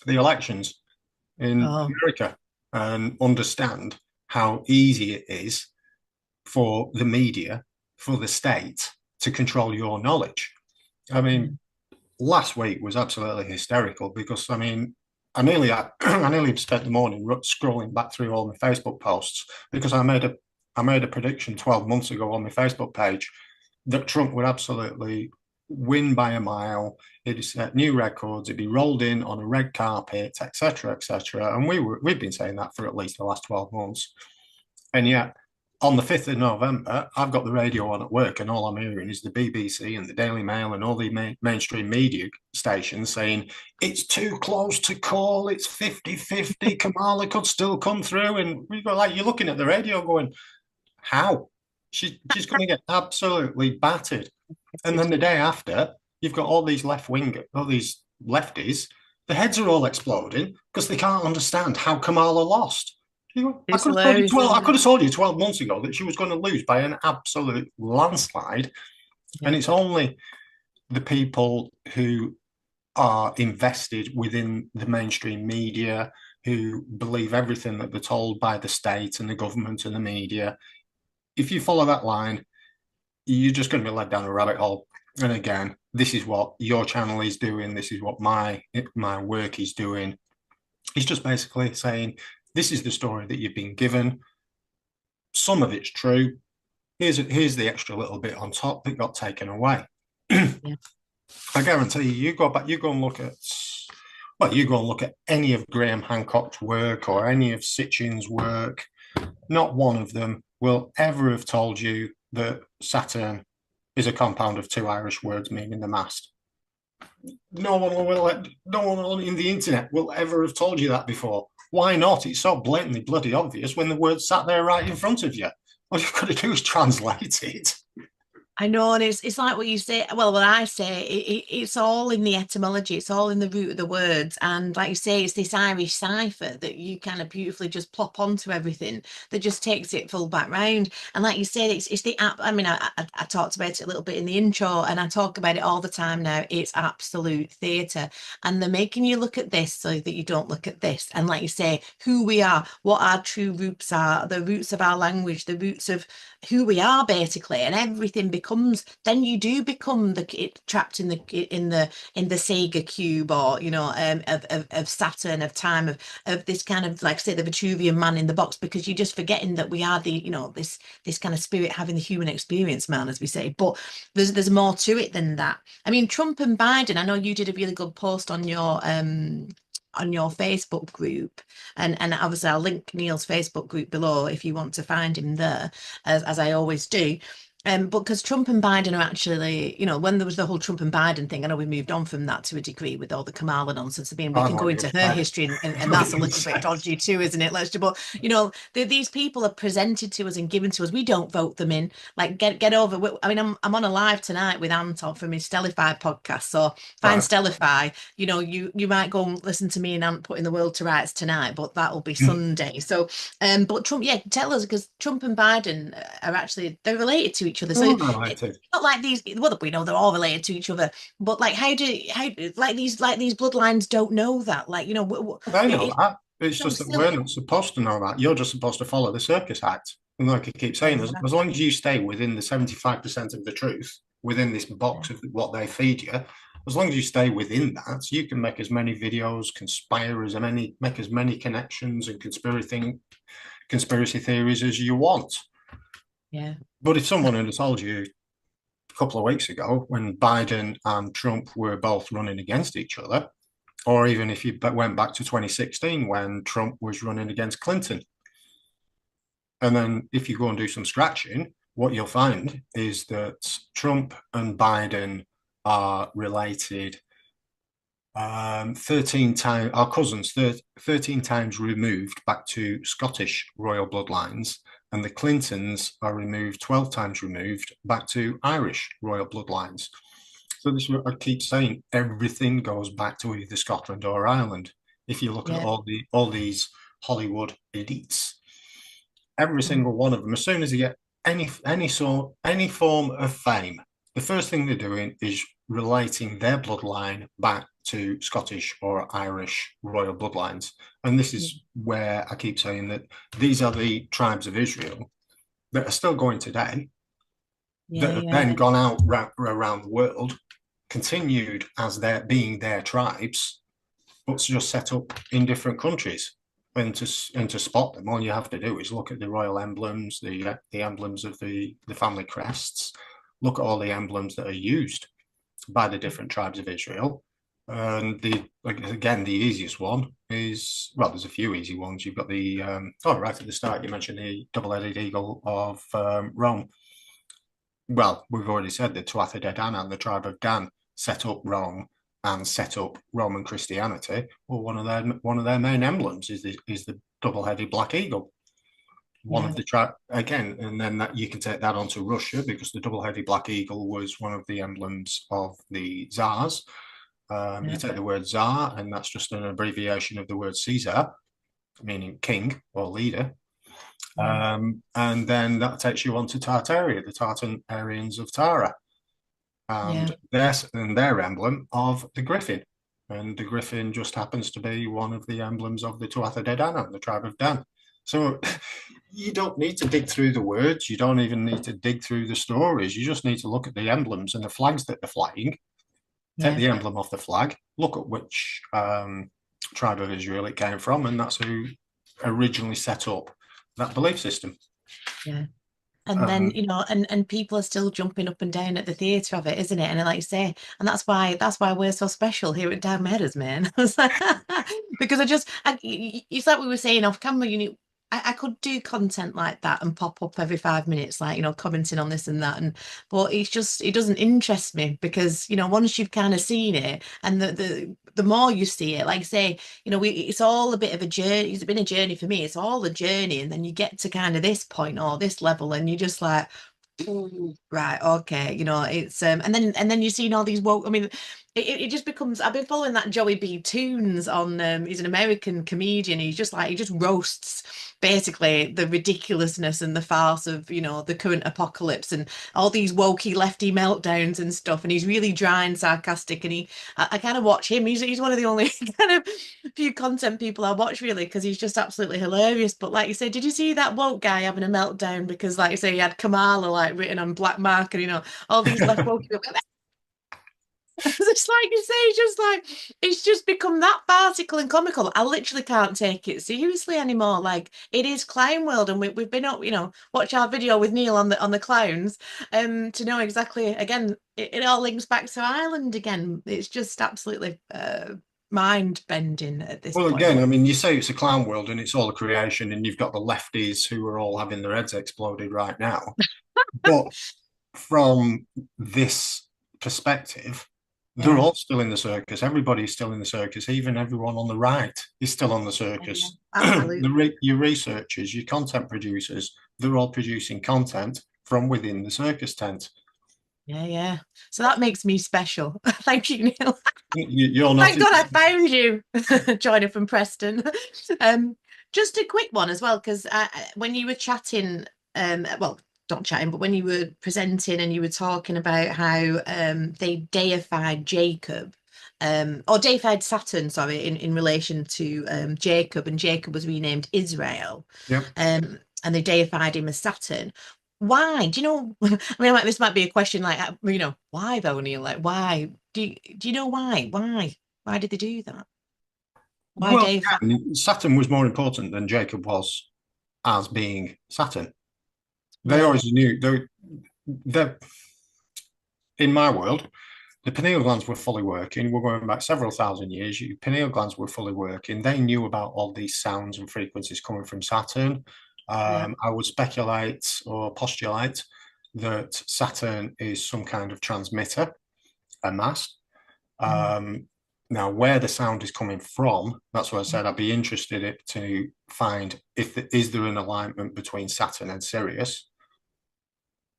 elections in Oh, America and understand how easy it is for the media, for the state to control your knowledge. I yeah. mean, last week was absolutely hysterical because I nearly I nearly spent the morning scrolling back through all my Facebook posts because I made a prediction 12 months ago on my Facebook page that Trump would absolutely win by a mile. He'd set new records. He'd be rolled in on a red carpet, etc., etc. And we've been saying that for at least the last 12 months. And yet, on the 5th of November, I've got the radio on at work, and all I'm hearing is the BBC and the Daily Mail and all the mainstream media stations saying it's too close to call, it's 50-50, Kamala could still come through. And we go like, you're looking at the radio going, how? She's going to get absolutely battered. And then the day after, you've got all these all these lefties, the heads are all exploding because they can't understand how Kamala lost. It's hilarious, I isn't could it? have told you 12 months ago that she was going to lose by an absolute landslide. And Yeah. it's only the people who are invested within the mainstream media, who believe everything that they're told by the state and the government and the media. If you follow that line, you're just going to be led down a rabbit hole. And again, this is what your channel is doing. This is what my work is doing. It's just basically saying, this is the story that you've been given. Some of it's true. Here's the extra little bit on top that got taken away. Yeah. I guarantee you, you go back, you go and look at, well, you go and look at any of Graham Hancock's work or any of Sitchin's work. Not one of them will ever have told you that Saturn is a compound of two Irish words meaning the mast. No one in the internet will ever have told you that before. Why not? It's so blatantly bloody obvious when the word sat there right in front of you. All you've got to do is translate it. I know, and it's like what you say. Well, what I say, it's all in the etymology. It's all in the root of the words, and like you say, it's this Irish cipher that you kind of beautifully just plop onto everything that just takes it full back round. And like you said, it's the app. I mean, I talked about it a little bit in the intro, and I talk about it all the time now. It's absolute theatre, and they're making you look at this so that you don't look at this. And like you say, who we are, what our true roots are, the roots of our language, the roots of who we are basically, and everything becomes, then you do become trapped in the Sega cube, or of Saturn, of time, of this kind of, like say, the Vitruvian man in the box, because you're just forgetting that we are the, this kind of spirit having the human experience, man, as we say. But there's more to it than that. I mean, Trump and Biden, I know you did a really good post on your Facebook group, and obviously I'll link Neil's Facebook group below if you want to find him there, as I always do. But because Trump and Biden are actually, when there was the whole Trump and Biden thing, I know we moved on from that to a degree with all the Kamala nonsense. I mean, we I can know go what into you're her saying. history, and What that's a you're little bit saying. dodgy too, isn't it? But these people are presented to us and given to us. We don't vote them in. Like, get over. I mean, I'm on a live tonight with Anton from his Stellify podcast. So find Right. Stellify. You might go and listen to me and Ant putting the world to rights tonight, but that'll be Sunday. So, but Trump, yeah, tell us, because Trump and Biden are actually, they're related to each other. So All it's related. not like these. Well, we know they're all related to each other, but like, how like these bloodlines don't know that. Like, They know that. It's so just that we're silly. not supposed to know that. You're just supposed to follow the Circus Act. And like I keep saying, as long as you stay within the 75% of the truth, within this box of what they feed you, as long as you stay within that, you can make as many videos, make as many connections and conspiracy theories as you want. Yeah. But if someone had told you a couple of weeks ago when Biden and Trump were both running against each other, Or even if you went back to 2016 when Trump was running against Clinton. And then if you go and do some scratching, what you'll find is that Trump and Biden are related 13 times, our cousins, 13 times removed back to Scottish royal bloodlines, and the Clintons are removed 12 times removed back to Irish royal bloodlines. So this is what I keep saying, everything goes back to either Scotland or Ireland. If you look at Yeah. all these Hollywood elites, every Mm. single one of them, as soon as they get any form of fame, the first thing they're doing is relating their bloodline back to Scottish or Irish royal bloodlines. And this is where I keep saying that these are the tribes of Israel that are still going today, that have then gone out around the world, continued as being their tribes, but just set up in different countries. And to spot them, all you have to do is look at the royal emblems, the emblems of the family crests. Look at all the emblems that are used by the different tribes of Israel. And again, the easiest one is, well, there's a few easy ones. You've got the right at the start, you mentioned the double-headed eagle of Rome. Well, we've already said the Tuatha De Danann, the tribe of Dan, set up Rome and set up Roman Christianity. Well, one of their main emblems is the double-headed black eagle. One of the again, and then that you can take that onto Russia, because the double-headed black eagle was one of the emblems of the Tsars. You take the word Tsar, and that's just an abbreviation of the word Caesar, meaning king or leader. And then that takes you on to Tartaria, the Saturn-Eireians of Tara, and their emblem of the griffin. And the griffin just happens to be one of the emblems of the Tuatha De Danann, the tribe of Dan. So you don't need to dig through the words. You don't even need to dig through the stories. You just need to look at the emblems and the flags that they're flying. Take the emblem off the flag, look at which tribe of Israel it came from, and that's who originally set up that belief system. Yeah. And then, and people are still jumping up and down at the theatre of it, isn't it? And like you say, and that's why we're so special here at Down Meadows, man. Because it's like we were saying off camera, I could do content like that and pop up every 5 minutes, like, commenting on this and that. But it doesn't interest me because, once you've kind of seen it and the more you see it, like say, it's all a bit of a journey. It's been a journey for me. It's all a journey. And then you get to kind of this point or this level and you're just like, "Ooh, right, okay, it's and then you've seen all these woke. I mean, it just becomes. I've been following that Joey B. Tunes on. He's an American comedian. He just roasts basically the ridiculousness and the farce of the current apocalypse and all these wokey lefty meltdowns and stuff. And he's really dry and sarcastic. And I kind of watch him. He's one of the only kind of few content people I watch really because he's just absolutely hilarious. But like you said, did you see that woke guy having a meltdown because like you say he had Kamala like written on black marker, all these left woke people. It's like you say, it's just become that farcical and comical. I literally can't take it seriously anymore. Like it is clown world, and we've been up, watch our video with Neil on the clowns, to know exactly. Again, it all links back to Ireland again. It's just absolutely mind bending at this point. Again, I mean, you say it's a clown world and it's all a creation, and you've got the lefties who are all having their heads exploded right now. But from this perspective, they're all still in the circus. Everybody's still in the circus. Even everyone on the right is still on the circus. Your researchers, your content producers, they're all producing content from within the circus tent. Yeah. So that makes me special. Thank you, Neil. You're not. Thank God I found you, Joiner from Preston. Just a quick one as well, because when you were chatting, well, not chatting, but when you were presenting and you were talking about how they deified Jacob, or deified Saturn, sorry, in relation to Jacob, and Jacob was renamed Israel. Yep. And they deified him as Saturn. Why? Do you know? I mean, like this might be a question, like why though, Neil? Like, why? Do you know why? Why did they do that? Why deify? Saturn was more important than Jacob was as being Saturn. They always knew. They're in my world, the pineal glands were fully working. We're going back several thousand years. Your pineal glands were fully working. They knew about all these sounds and frequencies coming from Saturn. Yeah. I would speculate or postulate that Saturn is some kind of transmitter, a mast. Now, where the sound is coming from, that's what I said. I'd be interested to find is there an alignment between Saturn and Sirius?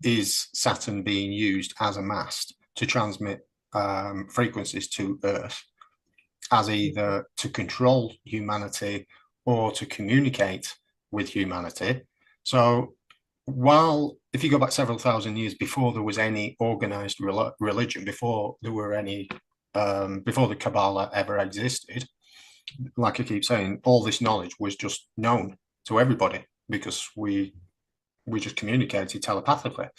Is Saturn being used as a mast to transmit frequencies to Earth, as either to control humanity or to communicate with humanity? So, if you go back several thousand years before there was any organized religion, before there were any before the Kabbalah ever existed, like I keep saying, all this knowledge was just known to everybody because we just communicated telepathically.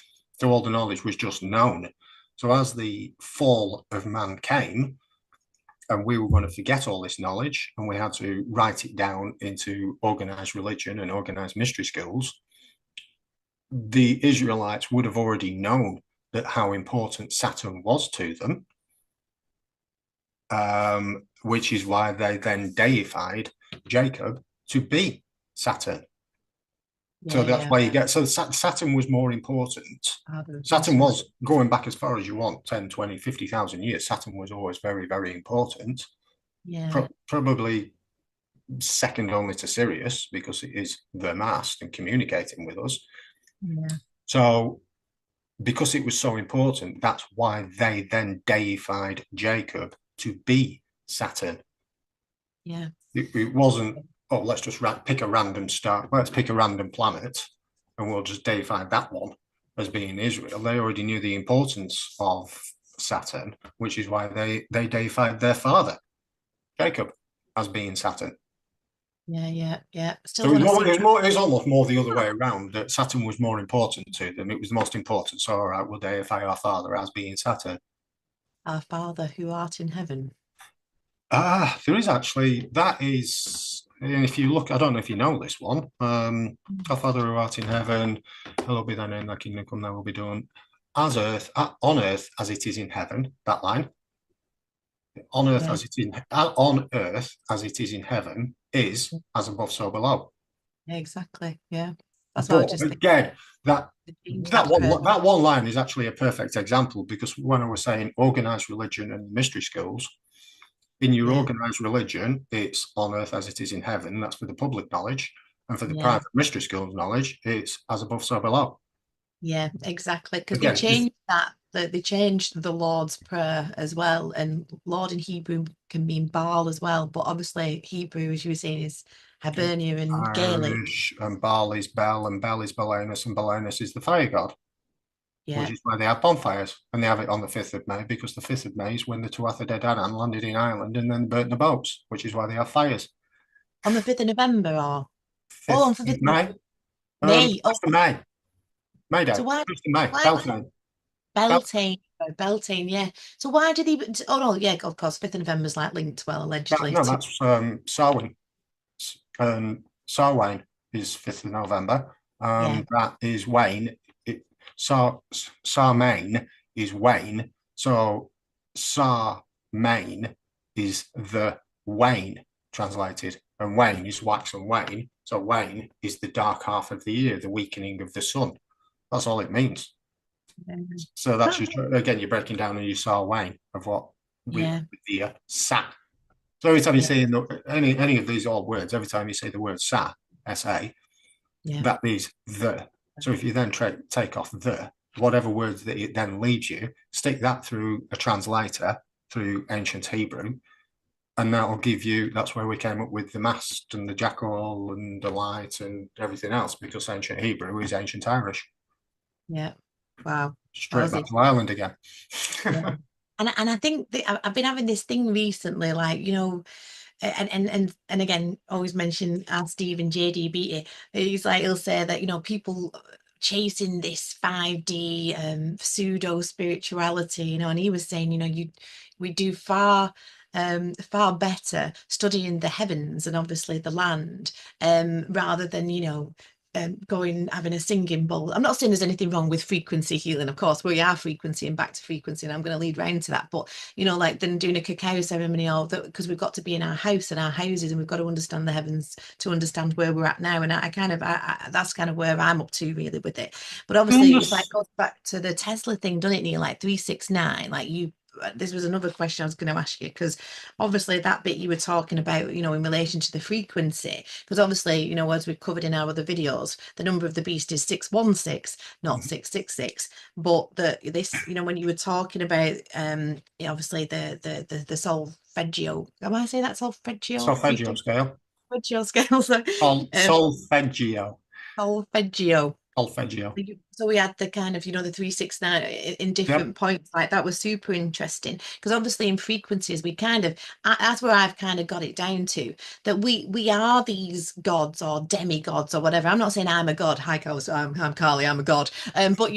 So all the knowledge was just known. So as the fall of man came, and we were going to forget all this knowledge, and we had to write it down into organized religion and organized mystery schools, the Israelites would have already known that how important Saturn was to them, which is why they then deified Jacob to be Saturn. So that's why you get, so Saturn was more important. Saturn was, going back as far as you want, 10, 20, 50,000 years, Saturn was always very, very important. Yeah. Probably second only to Sirius because it is the mast and communicating with us. Yeah. So because it was so important, that's why they then deified Jacob to be Saturn. Yeah. It wasn't, oh, let's just pick a random star. Let's pick a random planet and we'll just deify that one as being Israel. They already knew the importance of Saturn, which is why they deified their father, Jacob, as being Saturn. Yeah. So it's almost more the other way around, that Saturn was more important to them. It was the most important. So, all right, we'll deify our father as being Saturn. Our Father who art in heaven. There is actually, that is, and if you look, I don't know if you know this one. Our Father who art in heaven, hallowed be thy name, thy kingdom come, thy will be done. On earth as it is in heaven, that line. On earth as it is on earth as it is in heaven is as above, so below. Exactly. Yeah. That's what I just again, that one line is actually a perfect example, because when I was saying organized religion and mystery schools, in your organized religion, it's on earth as it is in heaven. That's for the public knowledge. And for the private mystery schools knowledge, it's as above, so below. Yeah, exactly. Because they changed that. They changed the Lord's Prayer as well. And Lord in Hebrew can mean Baal as well. But obviously, Hebrew, as you were saying, is Hibernia and Gaelic. Irish, and Baal is Bel, and Bel is Belenus, and Belenus is the fire god. Yeah. Which is why they have bonfires. And they have it on the 5th of May, because the 5th of May is when the Tuatha De Danann landed in Ireland and then burnt the boats, which is why they have fires. On the 5th of November, or? 5th on 5th of May. May. 1st of May. May Day. So why? 1st of May. Beltane. Beltane, yeah. So why did he? Oh no, yeah, of course. 5th of November is like linked, well, allegedly. No, that's Samhain. Samhain is 5th of November. That is Wayne. Samhain is Wayne. So Samhain is the Wane translated, and Wane is wax and wane. So Wane is the dark half of the year, the weakening of the sun. That's all it means. So that's just, again, you're breaking down and you saw Wayne of what the Sat. So every time you say any of these old words, every time you say the word Sa, S-A, that means the. So if you then take off the, whatever words that it then leaves you, stick that through a translator, through ancient Hebrew, and that will give you, that's where we came up with the mast and the jackal and the light and everything else, because ancient Hebrew is ancient Irish. Yeah. Wow. Straight back to Ireland again. Yeah. And I think I've been having this thing recently, like, you know, and again, always mention our Stephen JD Beatty. He's like, he'll say that, you know, people chasing this 5D pseudo spirituality, you know, and he was saying, you know, we do far better studying the heavens and obviously the land, rather than, you know, going having a singing bowl. I'm not saying there's anything wrong with frequency healing, of course. We are frequency and back to frequency, and I'm going to lead right into that. But like then doing a cacao ceremony, or because we've got to be in our house and our houses, and we've got to understand the heavens to understand where we're at now. And that's kind of where I'm up to really with it. But obviously, it's like goes back to the Tesla thing, doesn't it, Neil? Like 369, like you. This was another question I was going to ask you, because obviously that bit you were talking about, in relation to the frequency, because obviously, as we've covered in our other videos, the number of the beast is 616, not 666. But this, when you were talking about obviously the solfeggio, am I saying that solfeggio? Solfeggio scale. Solfeggio scale. So, Solfeggio. solfeggio. Solfeggio. So we had the kind of, the 369 in different Yep. points. Like that was super interesting, because obviously in frequencies we kind of, that's where I've kind of got it down to, that we are these gods or demigods or whatever. I'm not saying I'm a god. Hi, Carl. So I'm Carly. I'm a god. But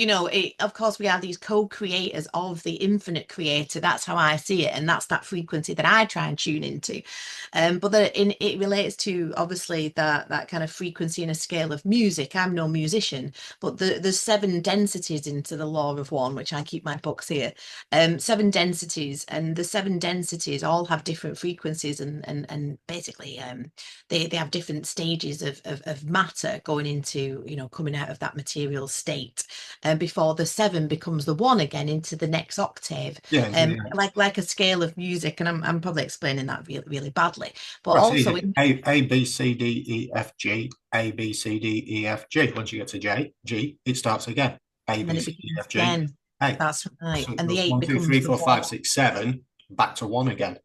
of course we are these co-creators of the infinite creator. That's how I see it, and that's that frequency that I try and tune into. But it relates to obviously that kind of frequency in a scale of music. I'm no musician, but there's 7 densities into the law of one, which I keep my books here. 7 densities, and the 7 densities all have different frequencies, and basically they have different stages of matter going into, coming out of that material state, and before the 7 becomes the 1 again into the next octave. Yeah. Like a scale of music, and I'm probably explaining that really, really badly, but Well, also A, B, C, D, E, F, G, A, B, C, D, E, F, G. Once you get to G, it starts again. A, and then B, it C, D, begins F, G, again. A. That's right. So it And the goes 8 1, 2, becomes 3, the 4, 1. 5, 6, 7, back to 1 again.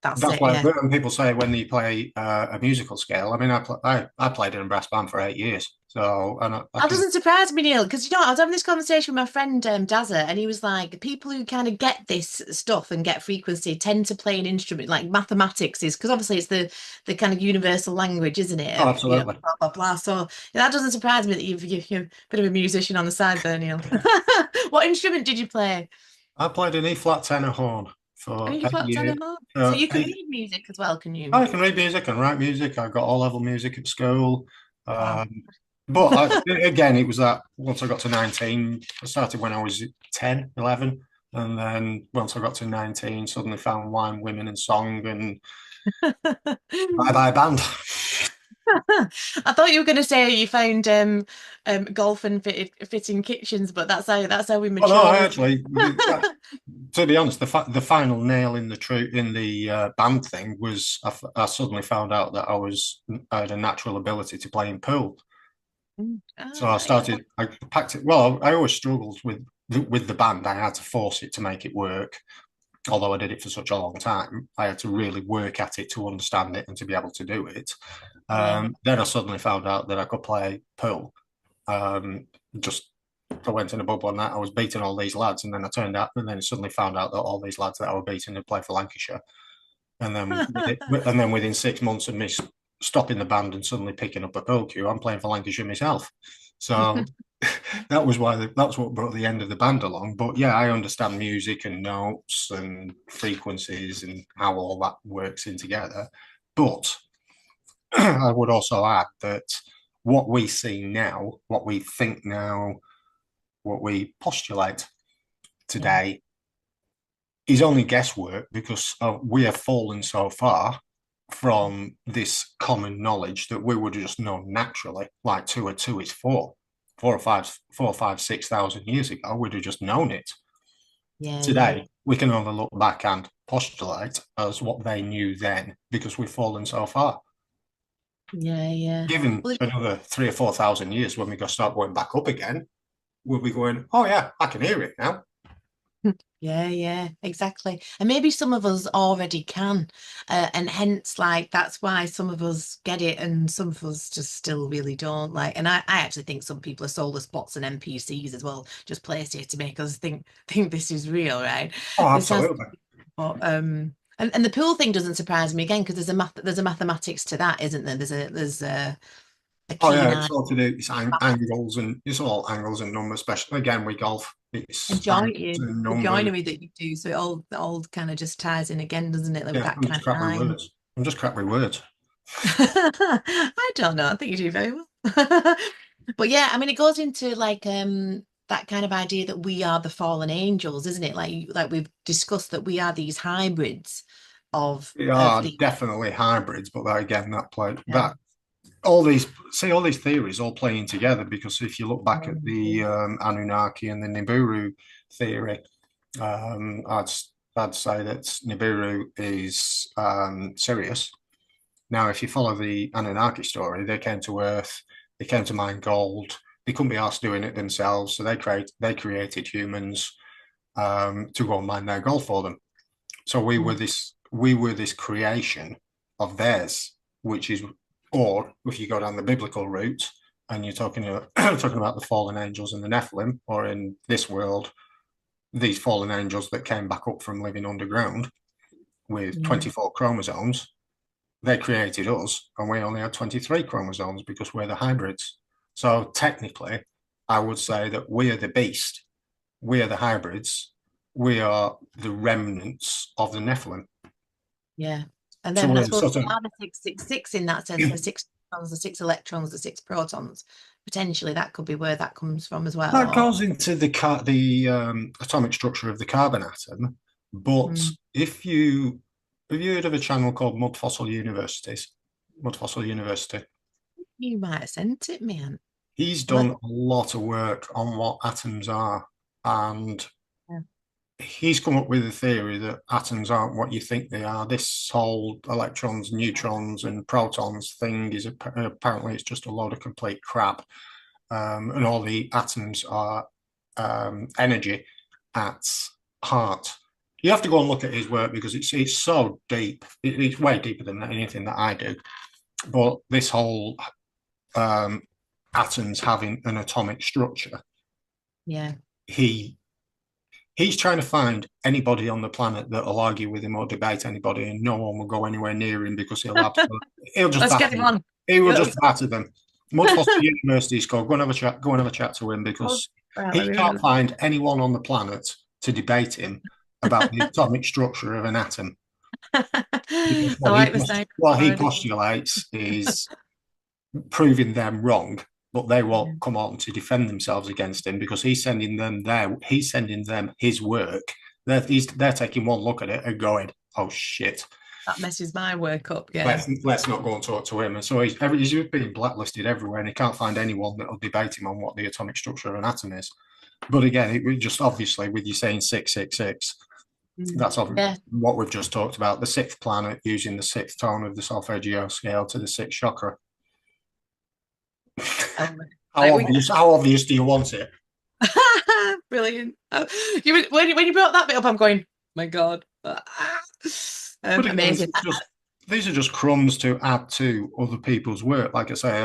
That's That's it, why yeah. when people say when you play a musical scale, I mean, I played in a brass band for 8 years. So, and I That can, doesn't surprise me, Neil, because I was having this conversation with my friend Dazza, and he was like, people who kind of get this stuff and get frequency tend to play an instrument, like mathematics is, because obviously it's the kind of universal language, isn't it? oh, Of, absolutely. blah blah blah. So that doesn't surprise me that you're a bit of a musician on the side there, Neil. What instrument did you play? I played an E flat tenor horn And for you eight felt years. tenor harp. So you can read music as well, can you? I can read music and write music. I got all level music at school. Wow. Again, it was that once I got to 19, I started when I was 10, 11. And then once I got to 19, suddenly found wine, women, and song, and bye bye band. I thought you were going to say you found golf and fitting kitchens, but that's how we Well, no, I mature. actually, to be honest, the final nail in the band thing was I suddenly found out that I had a natural ability to play in pool. So All I right. started. I packed it. Well, I always struggled with the band. I had to force it to make it work. Although I did it for such a long time, I had to really work at it to understand it and to be able to do it. Yeah. Then I suddenly found out that I could play pool. Just I went in a pub one night. I was beating all these lads, and then and then suddenly found out that all these lads that I was beating had played for Lancashire. And then, within 6 months of me stopping the band and suddenly picking up a pool cue, I'm playing for Lancashire myself. So that's what brought the end of the band along. But yeah, I understand music and notes and frequencies and how all that works in together. But I would also add that what we see now, what we think now, what we postulate Yeah. today is only guesswork because we have fallen so far from this common knowledge that we would just know naturally, like 2 and 2 is 4. 6,000 years ago, we'd have just known it. Yeah. Yeah. Today, we can only look back and postulate as what they knew then because we've fallen so far. Yeah. Yeah. Given Well, another 3 or 4 thousand years, when we go start going back up again, we'll be going, oh yeah, I can hear it now. yeah. Yeah. Exactly. And maybe some of us already can, and hence, like that's why some of us get it, and some of us just still really don't. Like, and I actually think some people are soulless bots and NPCs as well, just placed here to make us think this is real, right? Oh, This has. absolutely. But and the pool thing doesn't surprise me again, because there's a mathematics to that, isn't there? There's a Oh keen yeah, eye it's all to do. It's angles and it's all angles and numbers. Especially again, we golf. and It's angles joinery, and the numbers. joinery that you do. So it all kind of just ties in again, doesn't it? Like with Yeah, that I'm just kind of crap with line. words. I'm just crap with words. I don't know. I think you do very well. But yeah, I mean, it goes into like that kind of idea that we are the fallen angels, isn't it? Like we've discussed that we are these hybrids They of are the definitely hybrids, but that again, that play yeah. that all these theories all playing together, because if you look back at the Anunnaki and the Nibiru theory, I'd say that Nibiru is Sirius. Now, if you follow the Anunnaki story, they came to Earth, they came to mine gold. They couldn't be asked doing it themselves, so they created humans to go and mine their gold for them. So we were this creation of theirs, which is, or if you go down the biblical route and you're talking about, talking about the fallen angels and the Nephilim, or in this world, these fallen angels that came back up from living underground with 24 chromosomes, they created us, and we only had 23 chromosomes because we're the hybrids. So technically, I would say that we are the beast, we are the hybrids, we are the remnants of the Nephilim. Yeah. And So then I we're suppose sort we of are the 666 in that sense, the six protons, the six electrons, the six protons. Potentially that could be where that comes from as well. that goes into the atomic structure of the carbon atom. But Mm, if you have you heard of a channel called Mud Fossil Universities? Mud Fossil University. you might have sent it, man. He's Let, done a lot of work on what atoms are, and yeah. he's come up with a theory that atoms aren't what you think they are. This whole electrons, neutrons, and protons thing is apparently it's just a load of complete crap, and all the atoms are energy at heart. You have to go and look at his work because it's so deep. It's way deeper than anything that I do. But this whole um, atoms having an atomic structure, Yeah. he's trying to find anybody on the planet that'll argue with him or debate anybody, and no one will go anywhere near him because he'll just Let's batter get him them. on. He will Yeah. just batter them. Mudfoster University is called. Go and have a chat. Go and have a chat to him Oh, because right, let he me can't remember. find anyone on the planet to debate him about the atomic structure of an atom. Because I like the sound what he already. postulates is proving them wrong, but they Yeah. won't come on to defend themselves against him because he's sending them his work. They're taking one look at it and going, "Oh shit, That messes my work up. Yeah. let's not go and talk to him." And so he's being blacklisted everywhere, and he can't find anyone that will debate him on what the atomic structure of an atom is. But again, it just obviously with you saying 666, that's Yeah. what we've just talked about. The sixth planet using the sixth tone of the solfeggio scale to the sixth chakra. Um, How like we obvious? How obvious do you want it? brilliant. When you brought that bit up, I'm going, my God. But again, Amazing. these are just crumbs to add to other people's work. Like I say,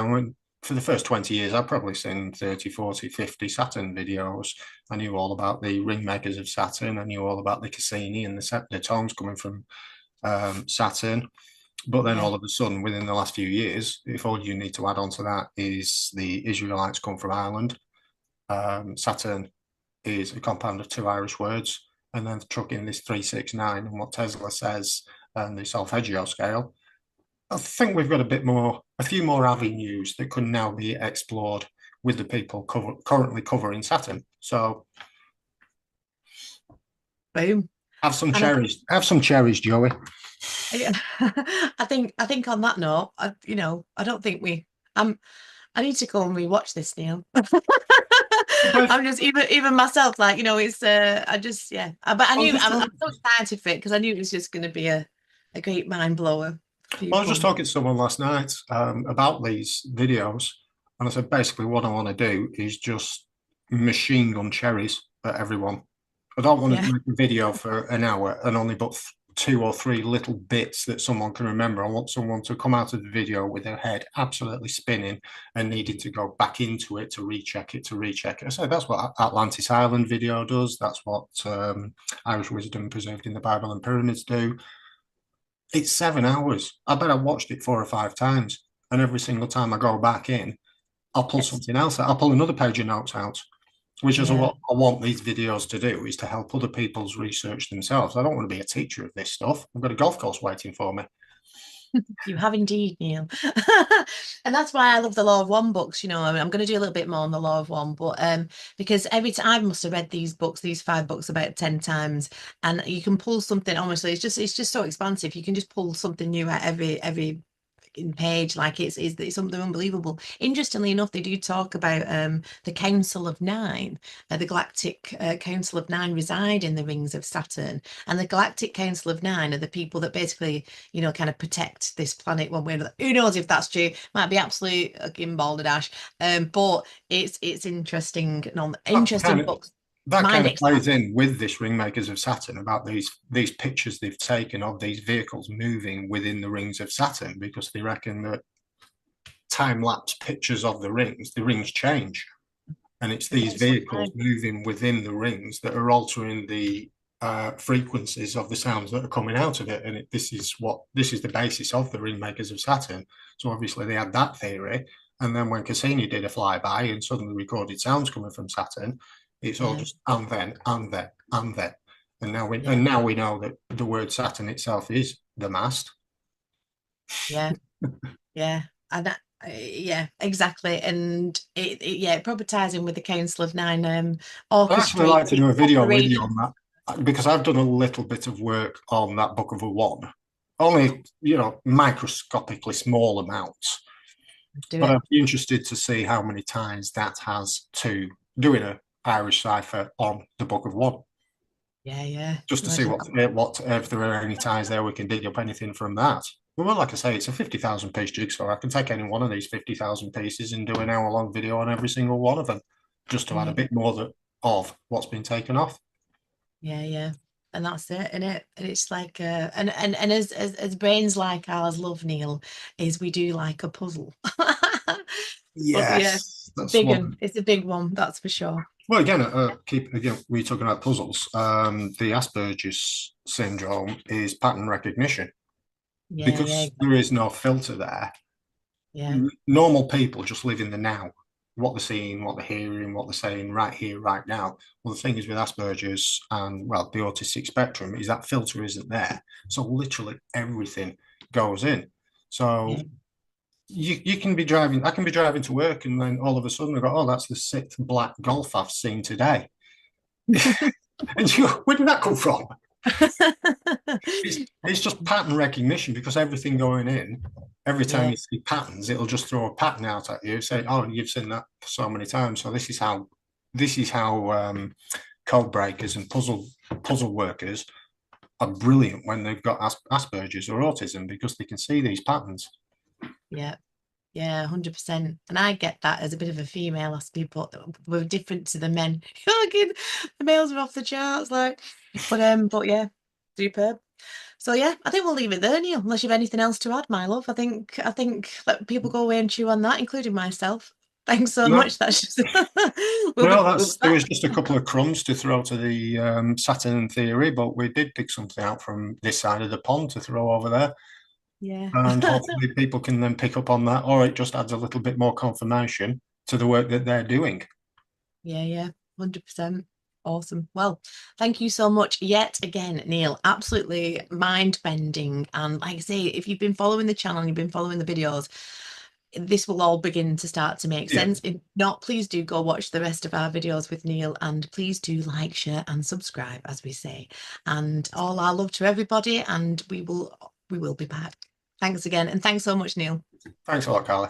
for the first 20 years, I've probably seen 30, 40, 50 Saturn videos. I knew all about the ring makers of Saturn. I knew all about the Cassini and the tones coming from Saturn. But then Yeah. all of a sudden, within the last few years, if all you need to add on to that is the Israelites come from Ireland, Saturn is a compound of two Irish words, and then chuck in this 369 and what Tesla says and the solfeggio scale. I think we've got a few more avenues that can now be explored with the people currently covering Saturn. So Boom. have some And cherries. Have some cherries, Joey. I think on that note, I don't think I need to go and rewatch this, Neil. I'm just even myself, like, it's I just yeah. But I knew I'm so excited for it because I knew it was just going to be a great mind blower for I was just people. talking to someone last night about these videos, and I said basically what I want to do is just machine gun cherries at everyone. I don't want Yeah. to make a video for an hour and only put two or three little bits that someone can remember. I want someone to come out of the video with their head absolutely spinning and needing to go back into it to recheck it, I said that's what Atlantis Island video does. That's what Irish Wisdom Preserved in the Bible and Pyramids do. It's 7 hours. I bet I watched it 4 or 5 times. And every single time I go back in, I'll pull Yes. something else out. I'll pull another page of notes out, which is Yeah. what I want these videos to do, is to help other people's research themselves. I don't want to be a teacher of this stuff. I've got a golf course waiting for me. You have indeed, Neil. And that's why I love the Law of One books. I mean, I'm going to do a little bit more on the Law of One, but because every time I must have read these books, these 5 books, about 10 times, and you can pull something. Honestly, it's just so expansive. You can just pull something new at every page. Like it's something unbelievable. Interestingly enough, they do talk about the Council of Nine. The Galactic Council of Nine reside in the rings of Saturn, and the Galactic Council of Nine are the people that basically, kind of protect this planet one way or another. Who knows if that's true? Might be absolute fucking balderdash. But it's interesting, That interesting kind of books. that kind Mind of plays expanding. in with this Ringmakers of Saturn about these pictures they've taken of these vehicles moving within the rings of Saturn, because they reckon that time-lapse pictures of the rings change, and it's these Depends what vehicles time. moving within the rings that are altering the frequencies of the sounds that are coming out of it. And this is the basis of the Ringmakers of Saturn. So obviously they had that theory, and then when Cassini did a flyby and suddenly recorded sounds coming from Saturn, it's all Yeah, just and then and then and then. yeah, And now we know that the word Saturn itself is the mast. yeah. Yeah, and yeah, exactly, and yeah, it probably ties in with the Council of Nine, I'd actually like to do orchestrating a video with you on operations. that, because I've done a little bit of work on that Book of a One, only microscopically small amounts. Do But it. I'd be interested to see how many ties that has to doing an Irish cipher on the Book of One, Yeah, yeah. just to see Imagine what if there are any ties there, we can dig up anything from that. Well, like I say, it's a 50,000 piece jigsaw. I can take any one of these 50,000 pieces and do an hour long video on every single one of them, just to add a yeah, bit more of what's been taken off. yeah, yeah. And that's it, and it's like and as brains like ours love, Neil, is we do like a puzzle. But yeah, Yes, that's big one. one. It's a big one, that's for sure. Well, again, we're talking about puzzles. The Asperger's syndrome is pattern recognition, Yeah, yeah, because there is no filter there. yeah, Normal people just live in the now, what they're seeing, what they're hearing, what they're saying right here, right now. Well, the thing is with Asperger's and, well, the autistic spectrum is that filter isn't there. So literally everything goes in. So yeah. you can be driving, I can be driving to work, and then all of a sudden I go, oh, that's the 6th black Golf I've seen today. And you go, where did that come from? It's just pattern recognition, because everything going in, every time Yeah, you see patterns, it'll just throw a pattern out at you, say, "Oh, you've seen that so many times." So this is how code breakers and puzzle workers are brilliant when they've got Asperger's or autism, because they can see these patterns. yeah. Yeah, 100%. And I get that as a bit of a female, as people we're different to the men. Fucking the males are off the charts, like. But yeah, superb. So yeah, I think we'll leave it there, Neil, unless you have anything else to add, my love. I think let people go away and chew on that, including myself. Thanks so No, much. That's just no, we'll be there back. was just a couple of crumbs to throw to the Saturn theory, but we did pick something out from this side of the pond to throw over there. Yeah. And hopefully people can then pick up on that, or it just adds a little bit more confirmation to the work that they're doing. Yeah, yeah, 100%. Awesome. Well, thank you so much yet again, Neil. Absolutely mind-bending. And like I say, if you've been following the channel and you've been following the videos, this will all begin to start to make Yeah, sense. If not, please do go watch the rest of our videos with Neil, and please do like, share, and subscribe, as we say. And all our love to everybody, and we will be back. Thanks again, and thanks so much, Neil. thanks a lot, Carly.